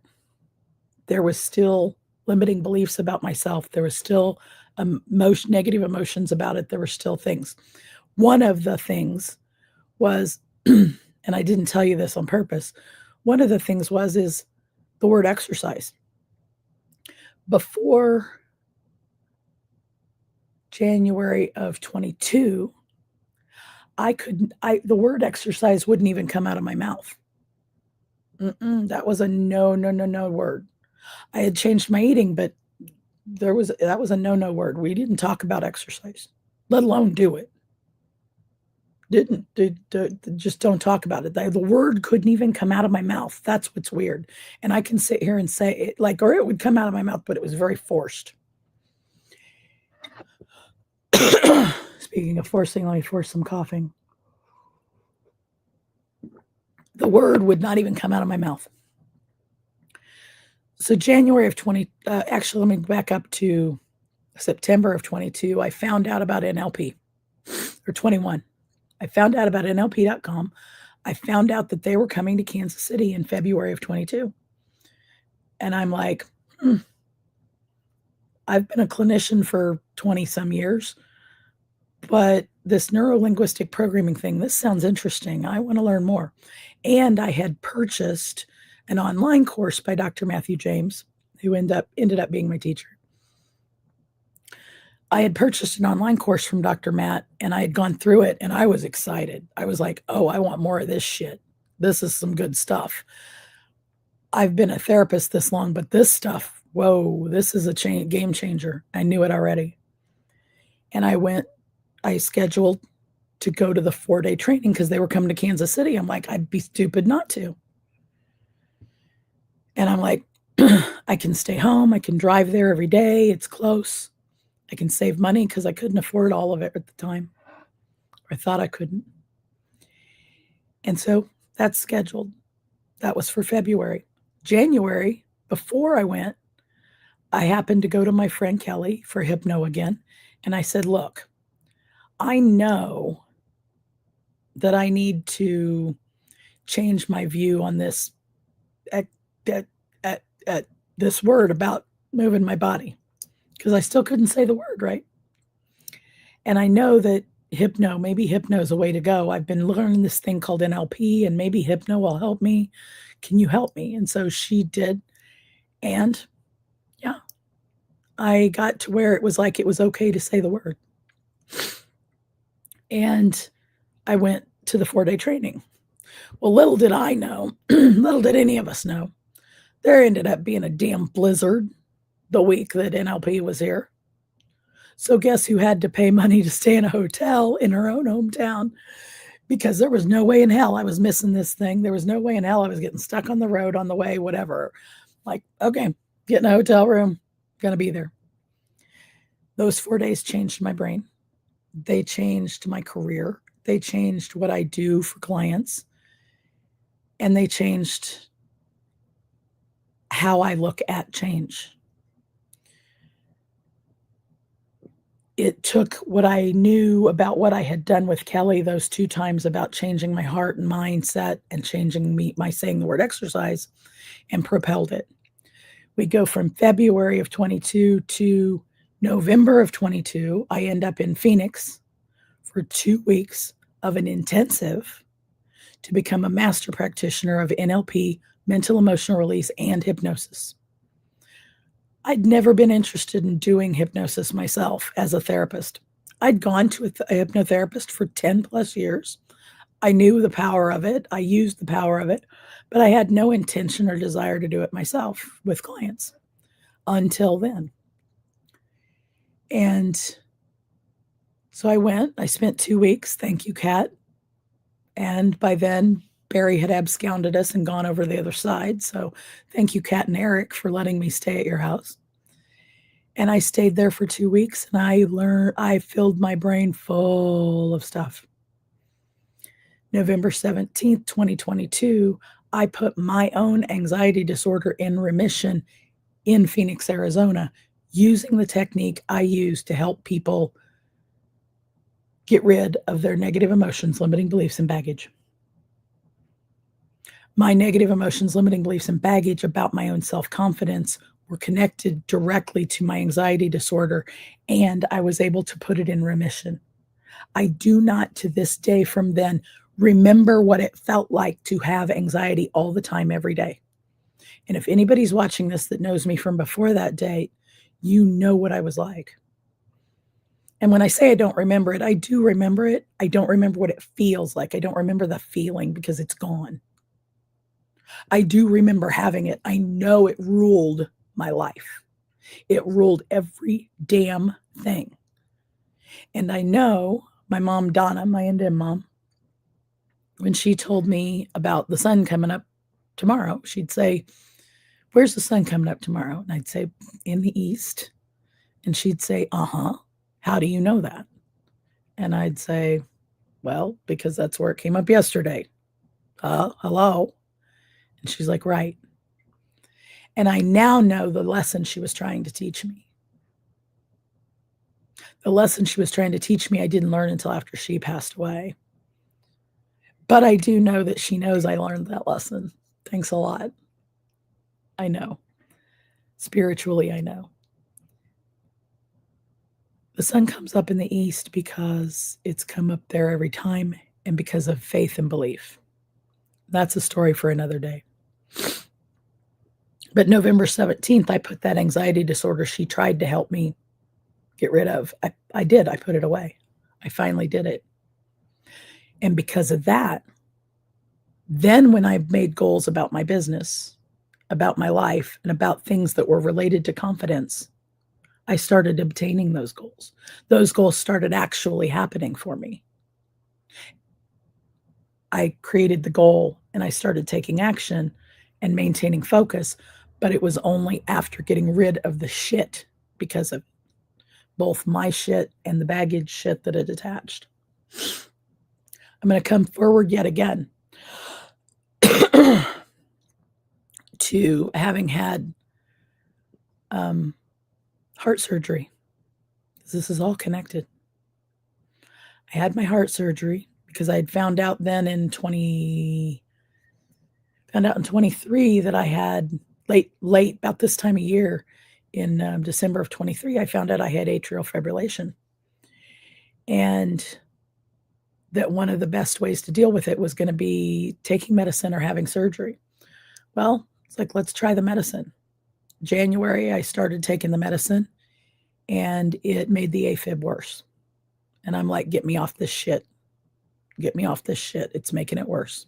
There was still limiting beliefs about myself. There was still negative emotions about it. There were still things. One of the things was, and I didn't tell you this on purpose, one of the things is the word exercise. Before January of 22, the word exercise wouldn't even come out of my mouth. That was a no word. I had changed my eating, but that was a no word. We didn't talk about exercise, let alone do it. Just don't talk about it. The word couldn't even come out of my mouth. That's what's weird. And I can sit here and say it or it would come out of my mouth, but it was very forced. Speaking of forcing, let me force some coughing. The word would not even come out of my mouth. So January of 20, actually, let me back up to September of 22. I found out about NLP, or 21. I found out about NLP.com. I found out that they were coming to Kansas City in February of 22. And I'm like, I've been a clinician for 20 some years, but this neuro-linguistic programming thing, this sounds interesting. I want to learn more. And I had purchased an online course by Dr. Matthew James, who ended up being my teacher. I had purchased an online course from Dr. Matt, and I had gone through it, and I was excited. I was like, oh, I want more of this shit. This is some good stuff. I've been a therapist this long, but this stuff, whoa, this is a game changer. I knew it already. And I scheduled to go to the 4-day training because they were coming to Kansas City. I'm like, I'd be stupid not to. And I'm like, I can stay home. I can drive there every day. It's close. I can save money because I couldn't afford all of it at the time. Or I thought I couldn't. And so that's scheduled. That was for February. January, before I went, I happened to go to my friend Kelly for hypno again. And I said, look, I know that I need to change my view on this this word about moving my body. because I still couldn't say the word right. And I know that maybe hypno is a way to go. I've been learning this thing called NLP, and maybe hypno will help me. Can you help me? And so she did. And yeah, I got to where it was like it was okay to say the word. And I went to the 4-day training. Well, little did I know, little did any of us know, there ended up being a damn blizzard the week that NLP was here. So guess who had to pay money to stay in a hotel in her own hometown? Because there was no way in hell I was missing this thing. There was no way in hell I was getting stuck on the road on the way, whatever. Like, okay, get in a hotel room, gonna be there. Those 4 days changed my brain. They changed my career. They changed what I do for clients. And they changed how I look at change. It took what I knew about what I had done with Kelly those 2 times about changing my heart and mindset and changing my saying the word exercise, and propelled it. We go from February of 22 to November of 22. I end up in Phoenix for 2 weeks of an intensive to become a master practitioner of NLP, mental emotional release, and hypnosis. I'd never been interested in doing hypnosis myself as a therapist. I'd gone to a hypnotherapist for 10 plus years. I knew the power of it. I used the power of it, but I had no intention or desire to do it myself with clients until then. And so I went, I spent 2 weeks. Thank you, Kat. And by then, Barry had absconded us and gone over the other side. So thank you, Kat and Eric, for letting me stay at your house. And I stayed there for 2 weeks, and I filled my brain full of stuff. November 17th, 2022, I put my own anxiety disorder in remission in Phoenix, Arizona, using the technique I use to help people get rid of their negative emotions, limiting beliefs, and baggage. My negative emotions, limiting beliefs, and baggage about my own self-confidence were connected directly to my anxiety disorder, and I was able to put it in remission. I do not, to this day from then, remember what it felt like to have anxiety all the time, every day. And if anybody's watching this that knows me from before that date, you know what I was like. And when I say I don't remember it, I do remember it. I don't remember what it feels like. I don't remember the feeling because it's gone. I do remember having it. I know it ruled my life. It ruled every damn thing. And I know my mom, Donna, my Indian mom, when she told me about the sun coming up tomorrow, she'd say, "Where's the sun coming up tomorrow?" And I'd say, "In the east." And she'd say, "Uh-huh. How do you know that?" And I'd say, "Well, because that's where it came up yesterday." Hello? And she's like, "Right." And I now know the lesson she was trying to teach me. The lesson she was trying to teach me, I didn't learn until after she passed away. But I do know that she knows I learned that lesson. Thanks a lot. I know. Spiritually, I know. The sun comes up in the east because it's come up there every time, and because of faith and belief. That's a story for another day. But November 17th, I put that anxiety disorder she tried to help me get rid of. I did. I put it away. I finally did it. And because of that, then when I made goals about my business, about my life, and about things that were related to confidence, I started obtaining those goals. Those goals started actually happening for me. I created the goal and I started taking action and maintaining focus, but it was only after getting rid of the shit because of both my shit and the baggage shit that it attached. I'm going to come forward yet again to having had heart surgery. This is all connected. I had my heart surgery because I had found out then in 23 that I had late, about this time of year in December of 23, I found out I had atrial fibrillation. And that one of the best ways to deal with it was going to be taking medicine or having surgery. Well, it's like, let's try the medicine. January, I started taking the medicine and it made the AFib worse. And I'm like, get me off this shit. Get me off this shit. It's making it worse.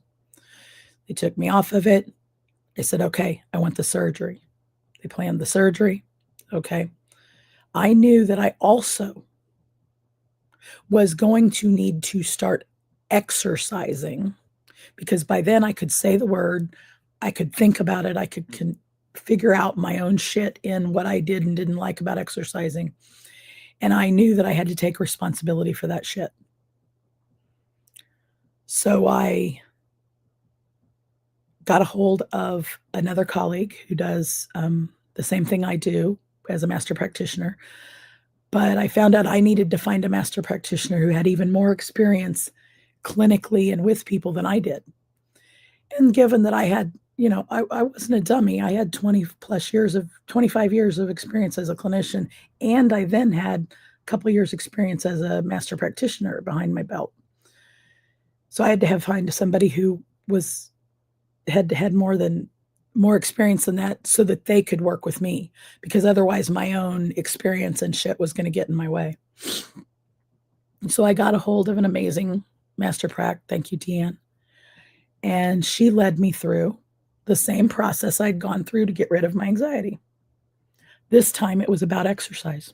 They took me off of it. They said, okay, I want the surgery. They planned the surgery. Okay. I knew that I also was going to need to start exercising, because by then I could say the word, I could think about it, I could figure out my own shit in what I did and didn't like about exercising. And I knew that I had to take responsibility for that shit. So I got a hold of another colleague who does the same thing I do as a master practitioner. But I found out I needed to find a master practitioner who had even more experience clinically and with people than I did. And given that I had, I wasn't a dummy. I had 25 years of experience as a clinician. And I then had a couple of years experience as a master practitioner behind my belt. So I had to find somebody who had more experience than that so that they could work with me, because otherwise my own experience and shit was going to get in my way. So I got a hold of an amazing master prac. Thank you, Deanne. And she led me through the same process I'd gone through to get rid of my anxiety. This time it was about exercise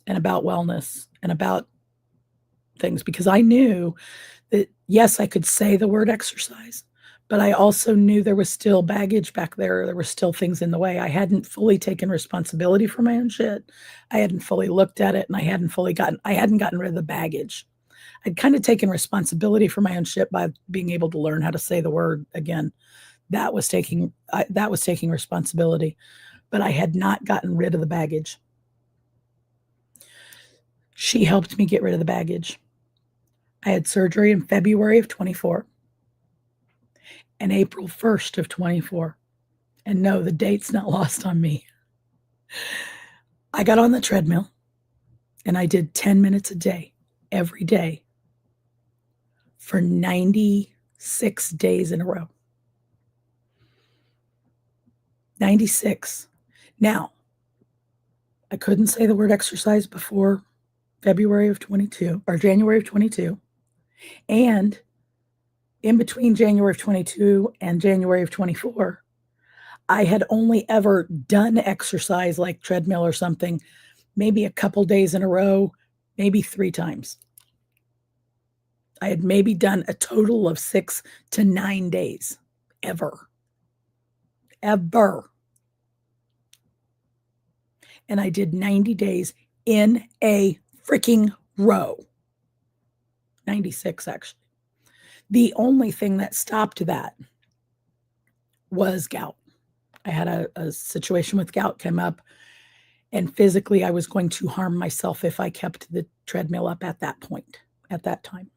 and about wellness and about things, because I knew that, yes, I could say the word exercise, but I also knew there was still baggage back there. There were still things in the way. I hadn't fully taken responsibility for my own shit. I hadn't fully looked at it, and I hadn't gotten rid of the baggage. I'd kind of taken responsibility for my own shit by being able to learn how to say the word again. That was taking responsibility, but I had not gotten rid of the baggage. She helped me get rid of the baggage. I had surgery in February of 24 and April 1st of 24. And no, the date's not lost on me. I got on the treadmill and I did 10 minutes a day, every day, for 96 days in a row. 96. Now, I couldn't say the word exercise before February of 22 or January of 22. And in between January of 22 and January of 24, I had only ever done exercise like treadmill or something, maybe a couple days in a row, maybe 3 times. I had maybe done a total of 6 to 9 days, ever. And I did 90 days in a freaking row. 96, actually. The only thing that stopped that was gout. I had a situation with gout come up, and physically I was going to harm myself if I kept the treadmill up at that point, at that time.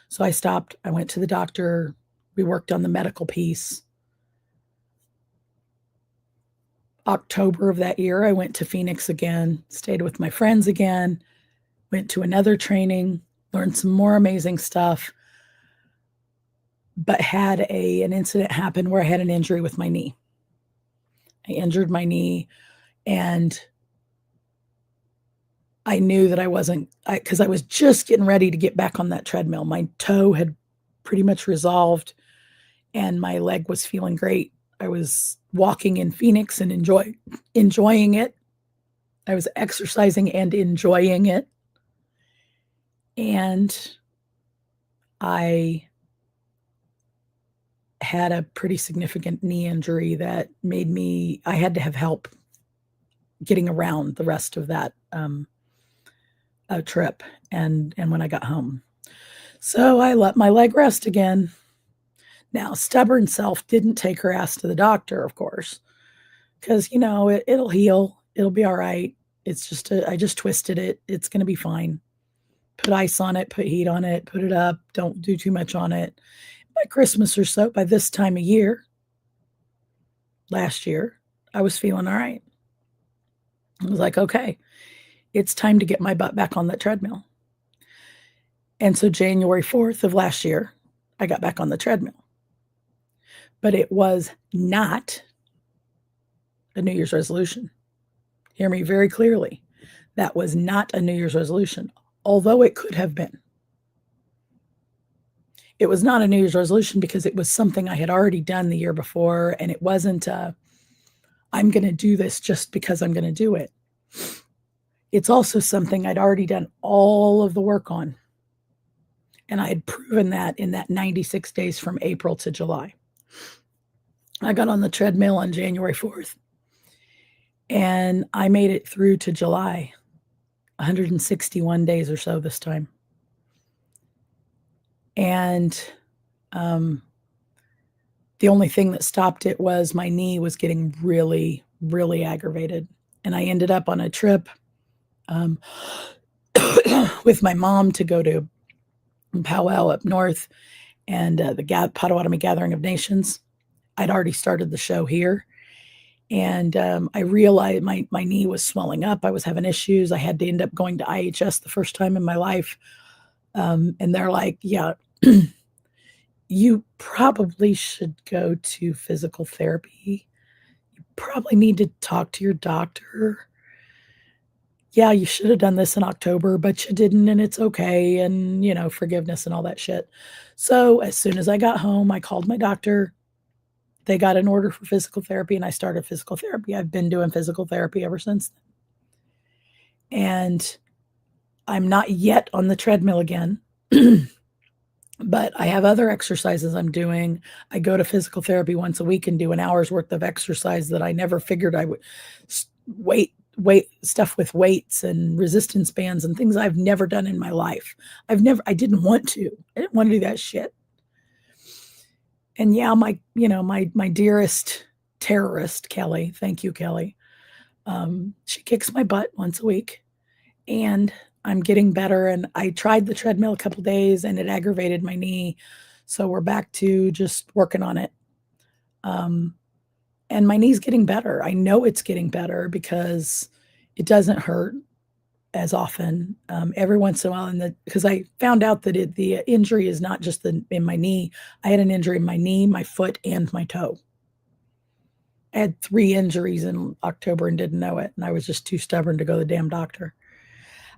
So I stopped. I went to the doctor. We worked on the medical piece. October of that year, I went to Phoenix again, stayed with my friends again, went to another training, learned some more amazing stuff, but had an incident happen where I had an injury with my knee. I injured my knee, and I knew that because I was just getting ready to get back on that treadmill. My toe had pretty much resolved, and my leg was feeling great. I was walking in Phoenix and enjoying it. I was exercising and enjoying it. And I had a pretty significant knee injury that made I had to have help getting around the rest of that trip and when I got home. So I let my leg rest again. Now, stubborn self didn't take her ass to the doctor, of course, because, it'll heal. It'll be all right. It's just, I just twisted it. It's going to be fine. Put ice on it, put heat on it, put it up. Don't do too much on it. By Christmas or so, by this time of year, last year, I was feeling all right. I was like, okay, it's time to get my butt back on that treadmill. And so January 4th of last year, I got back on the treadmill. But it was not a New Year's resolution. Hear me very clearly. That was not a New Year's resolution, although it could have been. It was not a New Year's resolution because it was something I had already done the year before, and it wasn't I'm going to do this just because I'm going to do it. It's also something I'd already done all of the work on. And I had proven that in that 96 days from April to July. I got on the treadmill on January 4th, and I made it through to July, 161 days or so this time. And the only thing that stopped it was my knee was getting really, really aggravated. And I ended up on a trip with my mom to go to powwow up north and the Potawatomi Gathering of Nations. I'd already started the show here. And I realized my knee was swelling up. I was having issues. I had to end up going to IHS the first time in my life. And they're like, yeah, you probably should go to physical therapy. You probably need to talk to your doctor. Yeah, you should have done this in October, but you didn't, and it's okay. And, forgiveness and all that shit. So as soon as I got home, I called my doctor. They got an order for physical therapy, and I started physical therapy. I've been doing physical therapy ever since then. And I'm not yet on the treadmill again, but I have other exercises I'm doing. I go to physical therapy once a week and do an hour's worth of exercise that I never figured I would. Weight stuff with weights and resistance bands and things I've never done in my life. I didn't want to. I didn't want to do that shit. And yeah, my dearest terrorist, Kelly, thank you, Kelly. She kicks my butt once a week, and I'm getting better. And I tried the treadmill a couple days, and it aggravated my knee. So we're back to just working on it. And my knee's getting better. I know it's getting better because it doesn't hurt as often. Every once in a while, because I found out that the injury is not just in my knee. I had an injury in my knee, my foot, and my toe. I had 3 injuries in October and didn't know it, and I was just too stubborn to go to the damn doctor.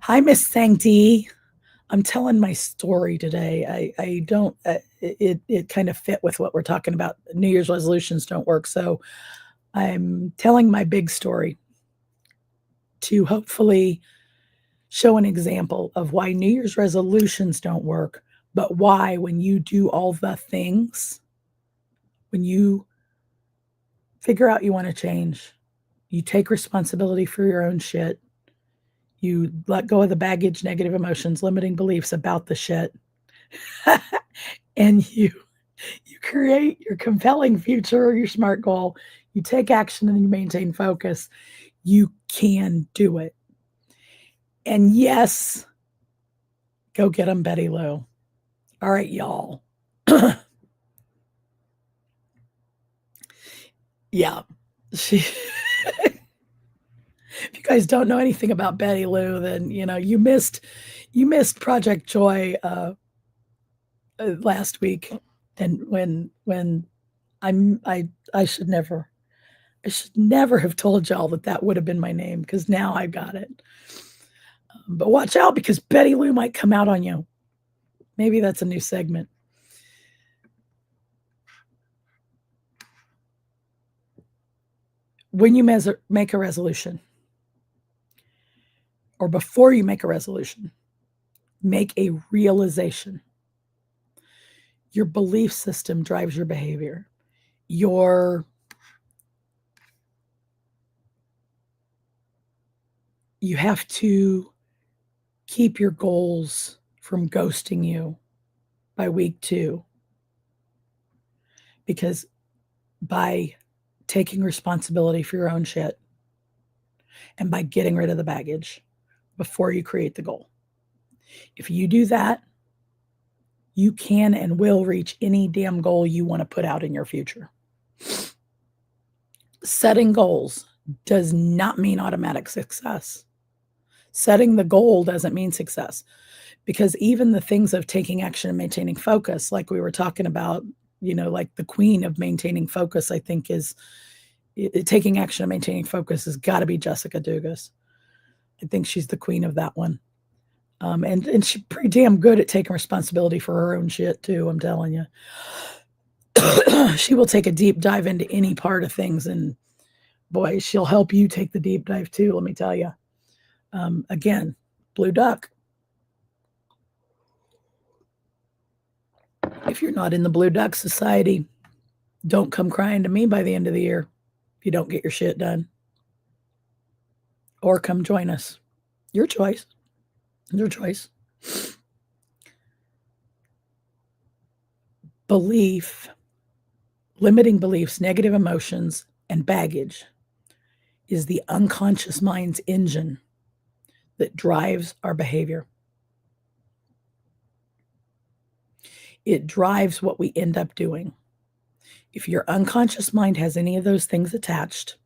Hi, Miss Sancti. I'm telling my story today. I don't. It kind of fit with what we're talking about. New Year's resolutions don't work, so I'm telling my big story to hopefully show an example of why New Year's resolutions don't work, but why when you do all the things, when you figure out you want to change, you take responsibility for your own shit, you let go of the baggage, negative emotions, limiting beliefs about the shit, and you create your compelling future, your SMART goal, you take action and you maintain focus, you can do it. And yes, go get them, Betty Lou. All right, y'all. Yeah. If you guys don't know anything about Betty Lou, then you missed Project Joy last week. And when I should never have told y'all that would have been my name, because now I got it. But watch out, because Betty Lou might come out on you. Maybe that's a new segment. When you make a resolution, or before you make a resolution, make a realization. Your belief system drives your behavior. You have to keep your goals from ghosting you by week 2. Because by taking responsibility for your own shit and by getting rid of the baggage before you create the goal, if you do that, you can and will reach any damn goal you want to put out in your future. Setting goals does not mean automatic success. Setting the goal doesn't mean success, because even the things of taking action and maintaining focus, like we were talking about, like the queen of maintaining focus, I think is taking action and maintaining focus has got to be Jessica Dugas. I think she's the queen of that one. And she's pretty damn good at taking responsibility for her own shit too, I'm telling you. She will take a deep dive into any part of things, and boy, she'll help you take the deep dive too, let me tell you. Again, Blue Duck. If you're not in the Blue Duck Society, don't come crying to me by the end of the year if you don't get your shit done. Or come join us. Your choice. Your choice. Belief, limiting beliefs, negative emotions, and baggage is the unconscious mind's engine that drives our behavior. It drives what we end up doing. If your unconscious mind has any of those things attached,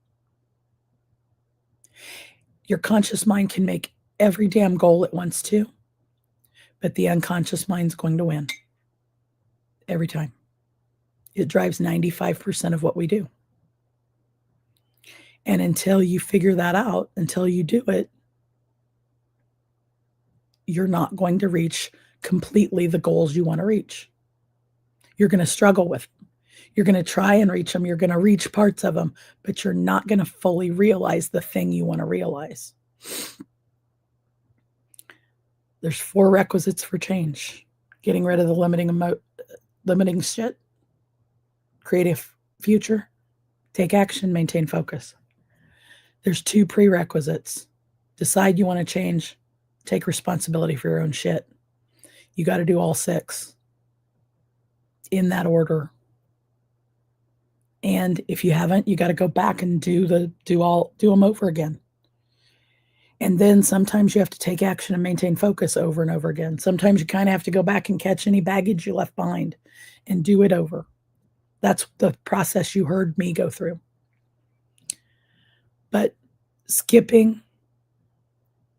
your conscious mind can make every damn goal it wants to, but the unconscious mind's going to win. Every time. It drives 95% of what we do. And until you figure that out, until you do it, you're not going to reach completely the goals you want to reach. You're going to struggle with them. You're going to try and reach them. You're going to reach parts of them, but you're not going to fully realize the thing you want to realize. There's 4 requisites for change. Getting rid of the limiting shit, create a future, take action, maintain focus. There's 2 prerequisites. Decide you want to change, take responsibility for your own shit. You got to do all 6 in that order. And if you haven't, you got to go back and do them over again. And then sometimes you have to take action and maintain focus over and over again. Sometimes you kind of have to go back and catch any baggage you left behind and do it over. That's the process you heard me go through. But skipping,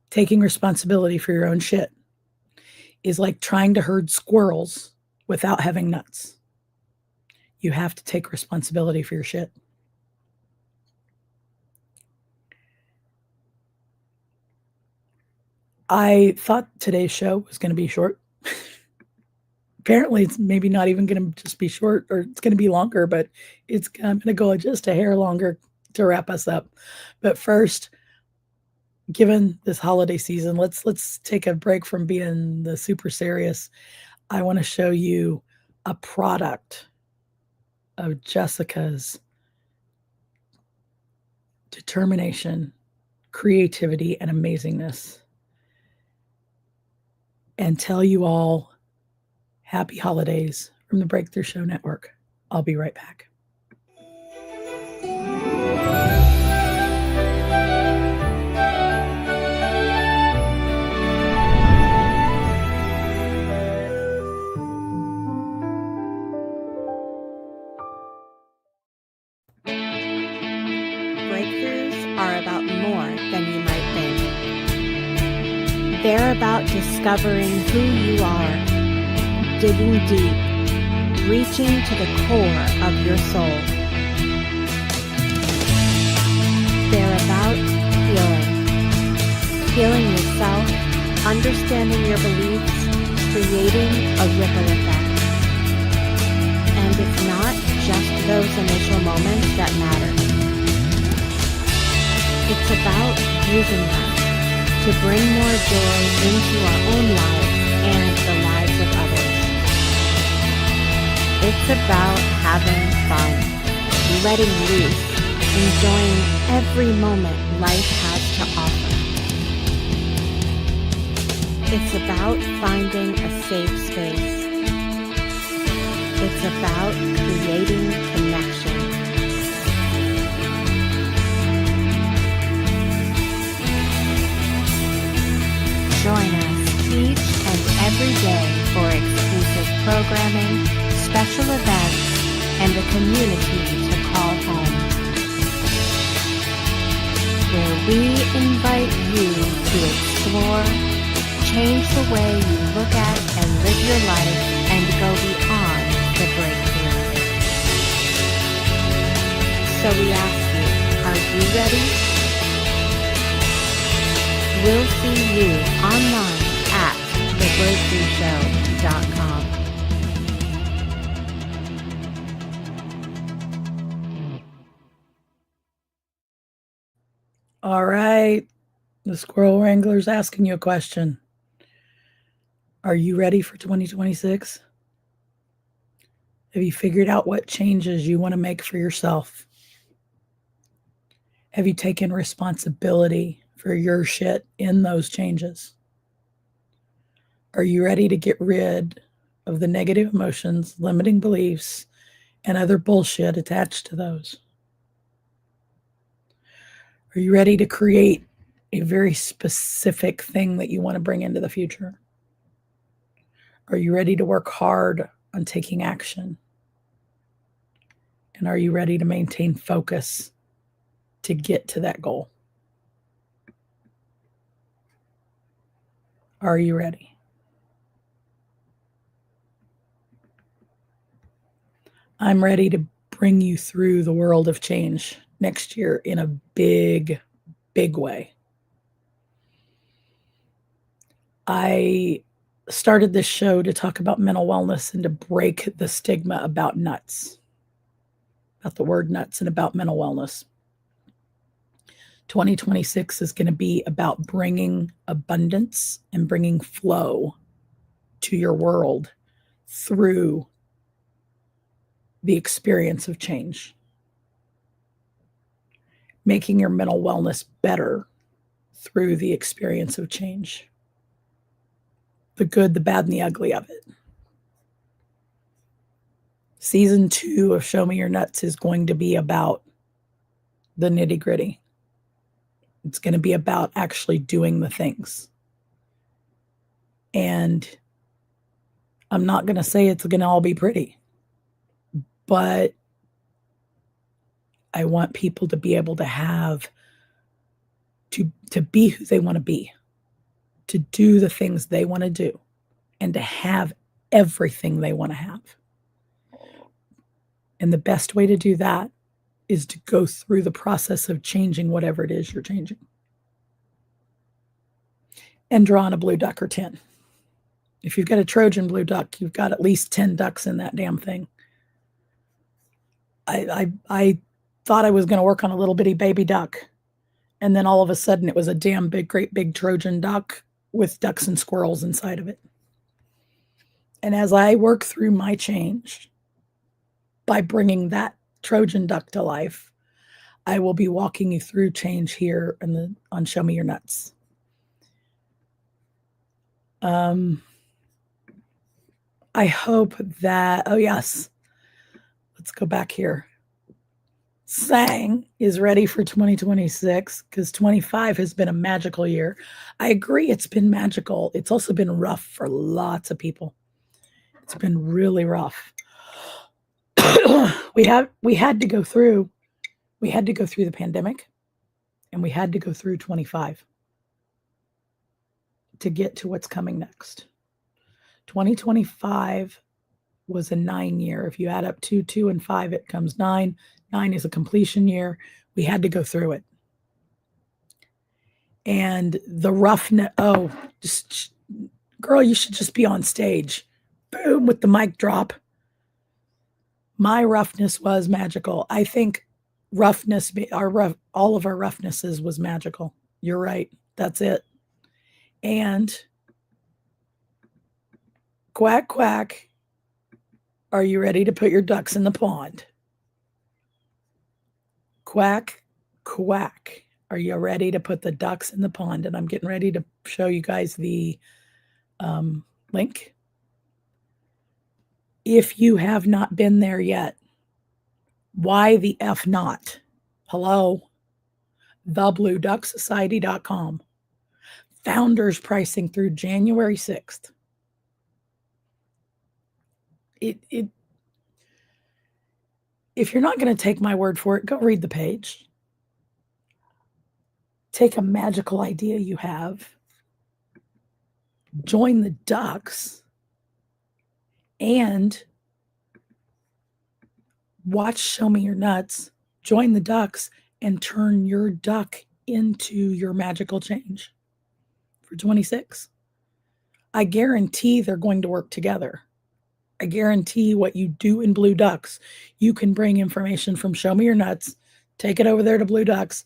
taking responsibility for your own shit is like trying to herd squirrels without having nuts. You have to take responsibility for your shit. I thought today's show was going to be short. Apparently, it's maybe not even going to just be short, or it's going to be longer, but I'm going to go just a hair longer to wrap us up. But first, given this holiday season, let's take a break from being the super serious. I want to show you a product of Jessica's determination, creativity, and amazingness, and tell you all happy holidays from the Breakthrough Show Network. I'll be right back. Breakthroughs are about more than you might think. They're about discovering who you are, digging deep, reaching to the core of your soul. They're about healing yourself, understanding your beliefs, creating a ripple effect. And it's not just those initial moments that matter. It's about using them to bring more joy into our own lives and the lives of others. It's about having fun, letting loose, enjoying every moment life has to offer. It's about finding a safe space. It's about creating connection. Join us each and every day for exclusive programming, special events, and a community to call home. We invite you to explore, change the way you look at and live your life, and go beyond the breakthrough. So we ask you, are you ready? We'll see you online at thebreakthroughshow.com. All right. The Squirrel Wrangler's asking you a question. Are you ready for 2026? Have you figured out what changes you want to make for yourself? Have you taken responsibility for your shit in those changes? Are you ready to get rid of the negative emotions, limiting beliefs, and other bullshit attached to those? Are you ready to create a very specific thing that you want to bring into the future? Are you ready to work hard on taking action? And are you ready to maintain focus to get to that goal? Are you ready? I'm ready to bring you through the world of change next year in a big, big way. I started this show to talk about mental wellness and to break the stigma about nuts, about the word nuts, and about mental wellness. 2026 is going to be about bringing abundance and bringing flow to your world through the experience of change, making your mental wellness better through the experience of change, the good, the bad, and the ugly of it. Season 2 of Show Me Your Nuts is going to be about the nitty-gritty. It's going to be about actually doing the things. And I'm not going to say it's going to all be pretty, but I want people to be able to have, to be who they want to be, to do the things they want to do, and to have everything they want to have. And the best way to do that is to go through the process of changing whatever it is you're changing. And draw on a blue duck or 10. If you've got a Trojan blue duck, you've got at least 10 ducks in that damn thing. I thought I was going to work on a little bitty baby duck. And then all of a sudden it was a damn big, great big Trojan duck with ducks and squirrels inside of it. And as I work through my change by bringing that Trojan duck to life, I will be walking you through change here on Show Me Your Nuts. I hope that, oh yes, let's go back here. Sang is ready for 2026 because 25 has been a magical year. I agree it's been magical. It's also been rough for lots of people. It's been really rough. we had to go through the pandemic, and we had to go through 25 to get to what's coming next. 2025 was a 9 year. If you add up 2, 2, and 5, it comes 9. 9 is a completion year. We had to go through it. And the roughness, girl, you should just be on stage. Boom, with the mic drop. My roughness was magical. I think roughness, all of our roughnesses was magical. You're right. That's it. And quack, quack. Are you ready to put your ducks in the pond? Quack, quack. Are you ready to put the ducks in the pond? And I'm getting ready to show you guys the link. If you have not been there yet, why the F not? Hello? TheBlueDuckSociety.com. Founders pricing through January 6th. If you're not going to take my word for it, go read the page. take a magical idea you have, join the ducks, and watch Show Me Your Nuts, join the ducks, and turn your duck into your magical change for 26. I guarantee they're going to work together. I guarantee what you do in Blue Ducks, you can bring information from Show Me Your Nuts, take it over there to Blue Ducks,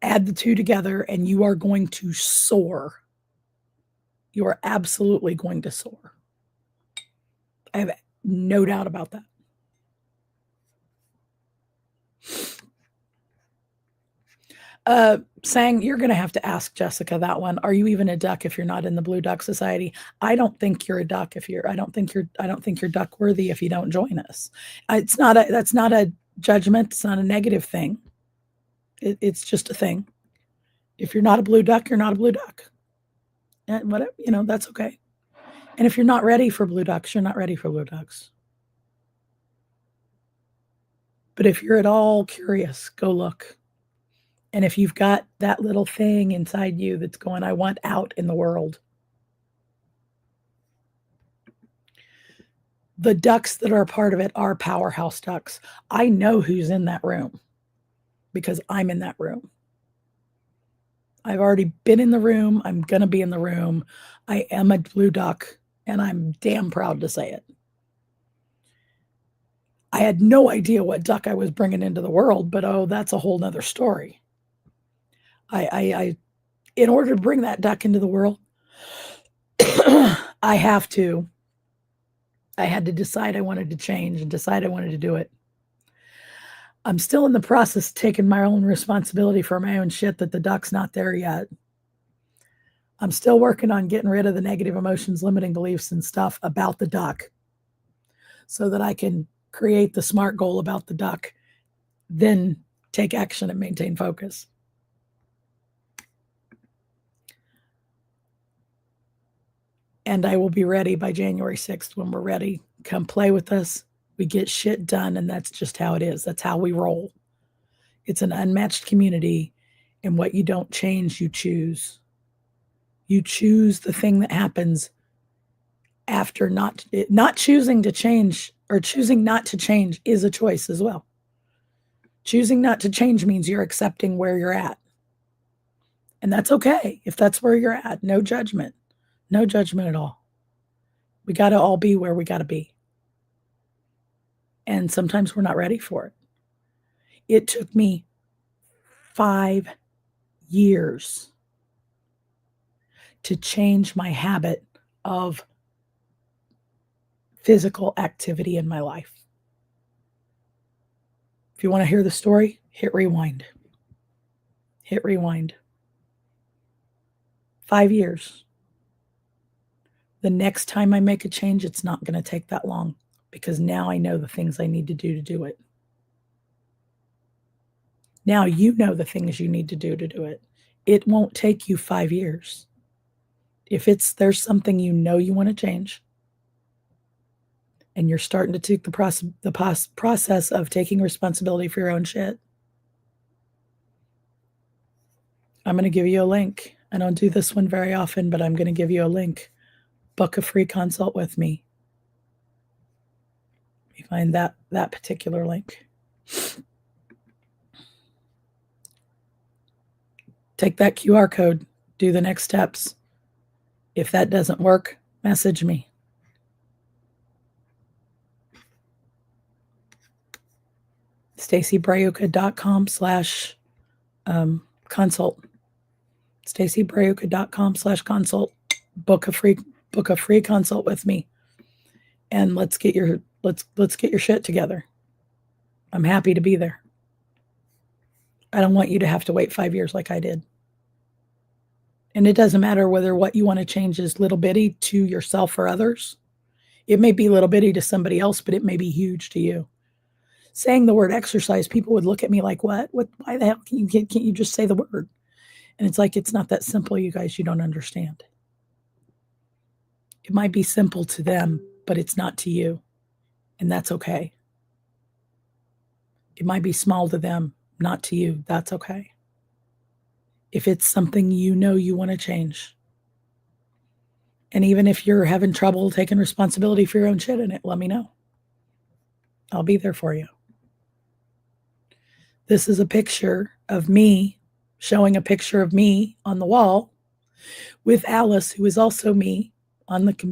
add the two together, and you are going to soar. You are absolutely going to soar. I have no doubt about that. Sang, you're going to have to ask Jessica that one. Are you even a duck if you're not in the Blue Duck Society? I don't think you're a duck if you're. I don't think you're duck worthy if you don't join us. That's not a judgment. It's not a negative thing. It's just a thing. If you're not a blue duck, you're not a blue duck. And whatever, that's okay. And if you're not ready for blue ducks, you're not ready for blue ducks. But if you're at all curious, go look. And if you've got that little thing inside you that's going, I want out in the world. The ducks that are a part of it are powerhouse ducks. I know who's in that room because I'm in that room. I've already been in the room. I'm going to be in the room. I am a blue duck, and I'm damn proud to say it. I had no idea what duck I was bringing into the world, but that's a whole nother story. I in order to bring that duck into the world, I had to decide I wanted to change and decide I wanted to do it. I'm still in the process of taking my own responsibility for my own shit that the duck's not there yet. I'm still working on getting rid of the negative emotions, limiting beliefs and stuff about the duck so that I can create the SMART goal about the duck, then take action and maintain focus. And I will be ready by January 6th when we're ready. Come play with us. We get shit done, and that's just how it is. That's how we roll. It's an unmatched community, and what you don't change, you choose. You choose the thing that happens after not choosing to change, or choosing not to change is a choice as well. Choosing not to change means you're accepting where you're at. And that's okay if that's where you're at. No judgment. No judgment at all. We got to all be where we got to be. And sometimes we're not ready for it. It took me 5 years to change my habit of physical activity in my life. If you want to hear the story, hit rewind. Hit rewind. 5 years. The next time I make a change, it's not going to take that long because now I know the things I need to do it. Now you know the things you need to do it. It won't take you 5 years. If there's something you want to change and you're starting to take the process of taking responsibility for your own shit, I'm going to give you a link. I don't do this one very often, but I'm going to give you a link. Book a free consult with me. Let me find that particular link. Take that QR code. Do the next steps. If that doesn't work, message me. StacyBraiuca.com/consult. StacyBraiuca.com/consult. Book a free consult with me, and let's get your shit together. I'm happy to be there. I don't want you to have to wait 5 years like I did. And it doesn't matter whether what you want to change is little bitty to yourself or others. It may be little bitty to somebody else, but it may be huge to you. Saying the word exercise, people would look at me like, what? Why the hell can't you just say the word? And it's like, it's not that simple, you guys. You don't understand. It might be simple to them, but it's not to you. And that's okay. It might be small to them, not to you. That's okay. if it's something you know you want to change. And even if you're having trouble taking responsibility for your own shit in it, let me know. I'll be there for you. This is a picture of me, showing a picture of me on the wall with Alice, who is also me,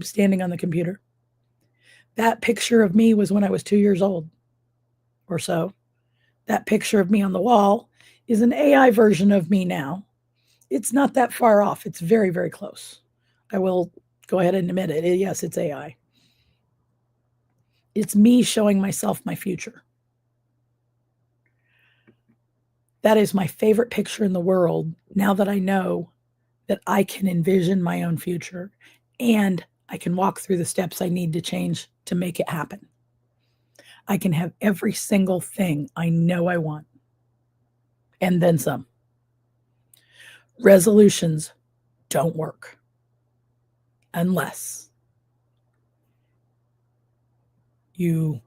standing on the computer. That picture of me was when I was 2 years old or so. That picture of me on the wall is an AI version of me now. It's not that far off. It's very, very close. I will go ahead and admit it. Yes, it's AI. It's me showing myself my future. That is my favorite picture in the world now that I know that I can envision my own future and I can walk through the steps I need to change to make it happen. I can have every single thing I know I want, and then some. Resolutions don't work unless you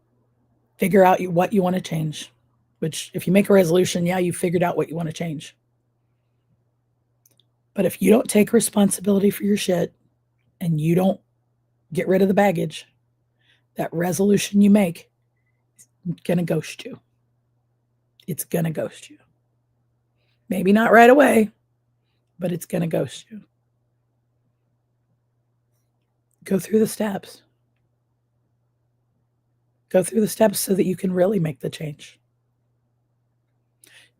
figure out what you want to change, which if you make a resolution, yeah, you figured out what you want to change. But if you don't take responsibility for your shit and you don't get rid of the baggage, that resolution you make is going to ghost you. It's going to ghost you. Maybe not right away, but it's going to ghost you. Go through the steps. Go through the steps so that you can really make the change.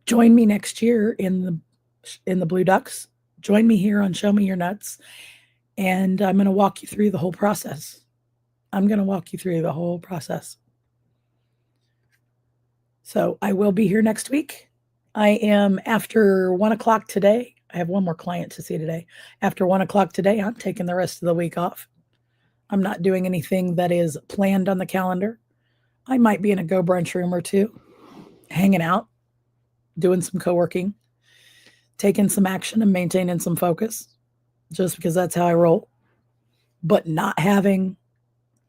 Join me next year in the Blue Ducks. Join me here on Show Me Your Nuts. And I'm going to walk you through the whole process. So I will be here next week. I am after 1 o'clock today. I have one more client to see today. After 1 o'clock today, I'm taking the rest of the week off. I'm not doing anything that is planned on the calendar. I might be in a go brunch room or two, hanging out, doing some co-working, taking some action and maintaining some focus, just because that's how I roll. But not having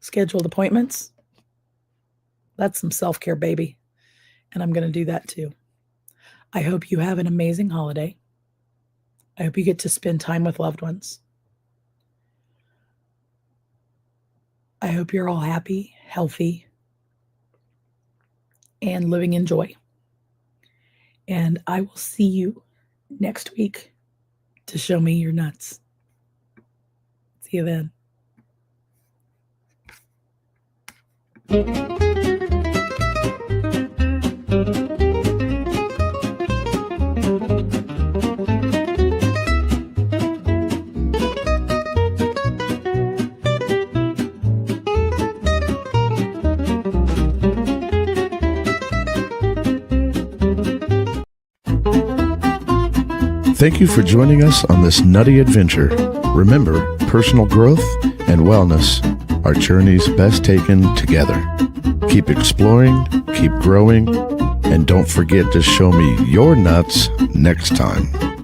scheduled appointments, that's some self-care, baby. And I'm going to do that too. I hope you have an amazing holiday. I hope you get to spend time with loved ones. I hope you're all happy, healthy, and living in joy. And I will see you next week to Show Me Your Nuts. See you then. Thank you for joining us on this nutty adventure. Remember, personal growth and wellness are journeys best taken together. Keep exploring, keep growing, and don't forget to show me your nuts next time.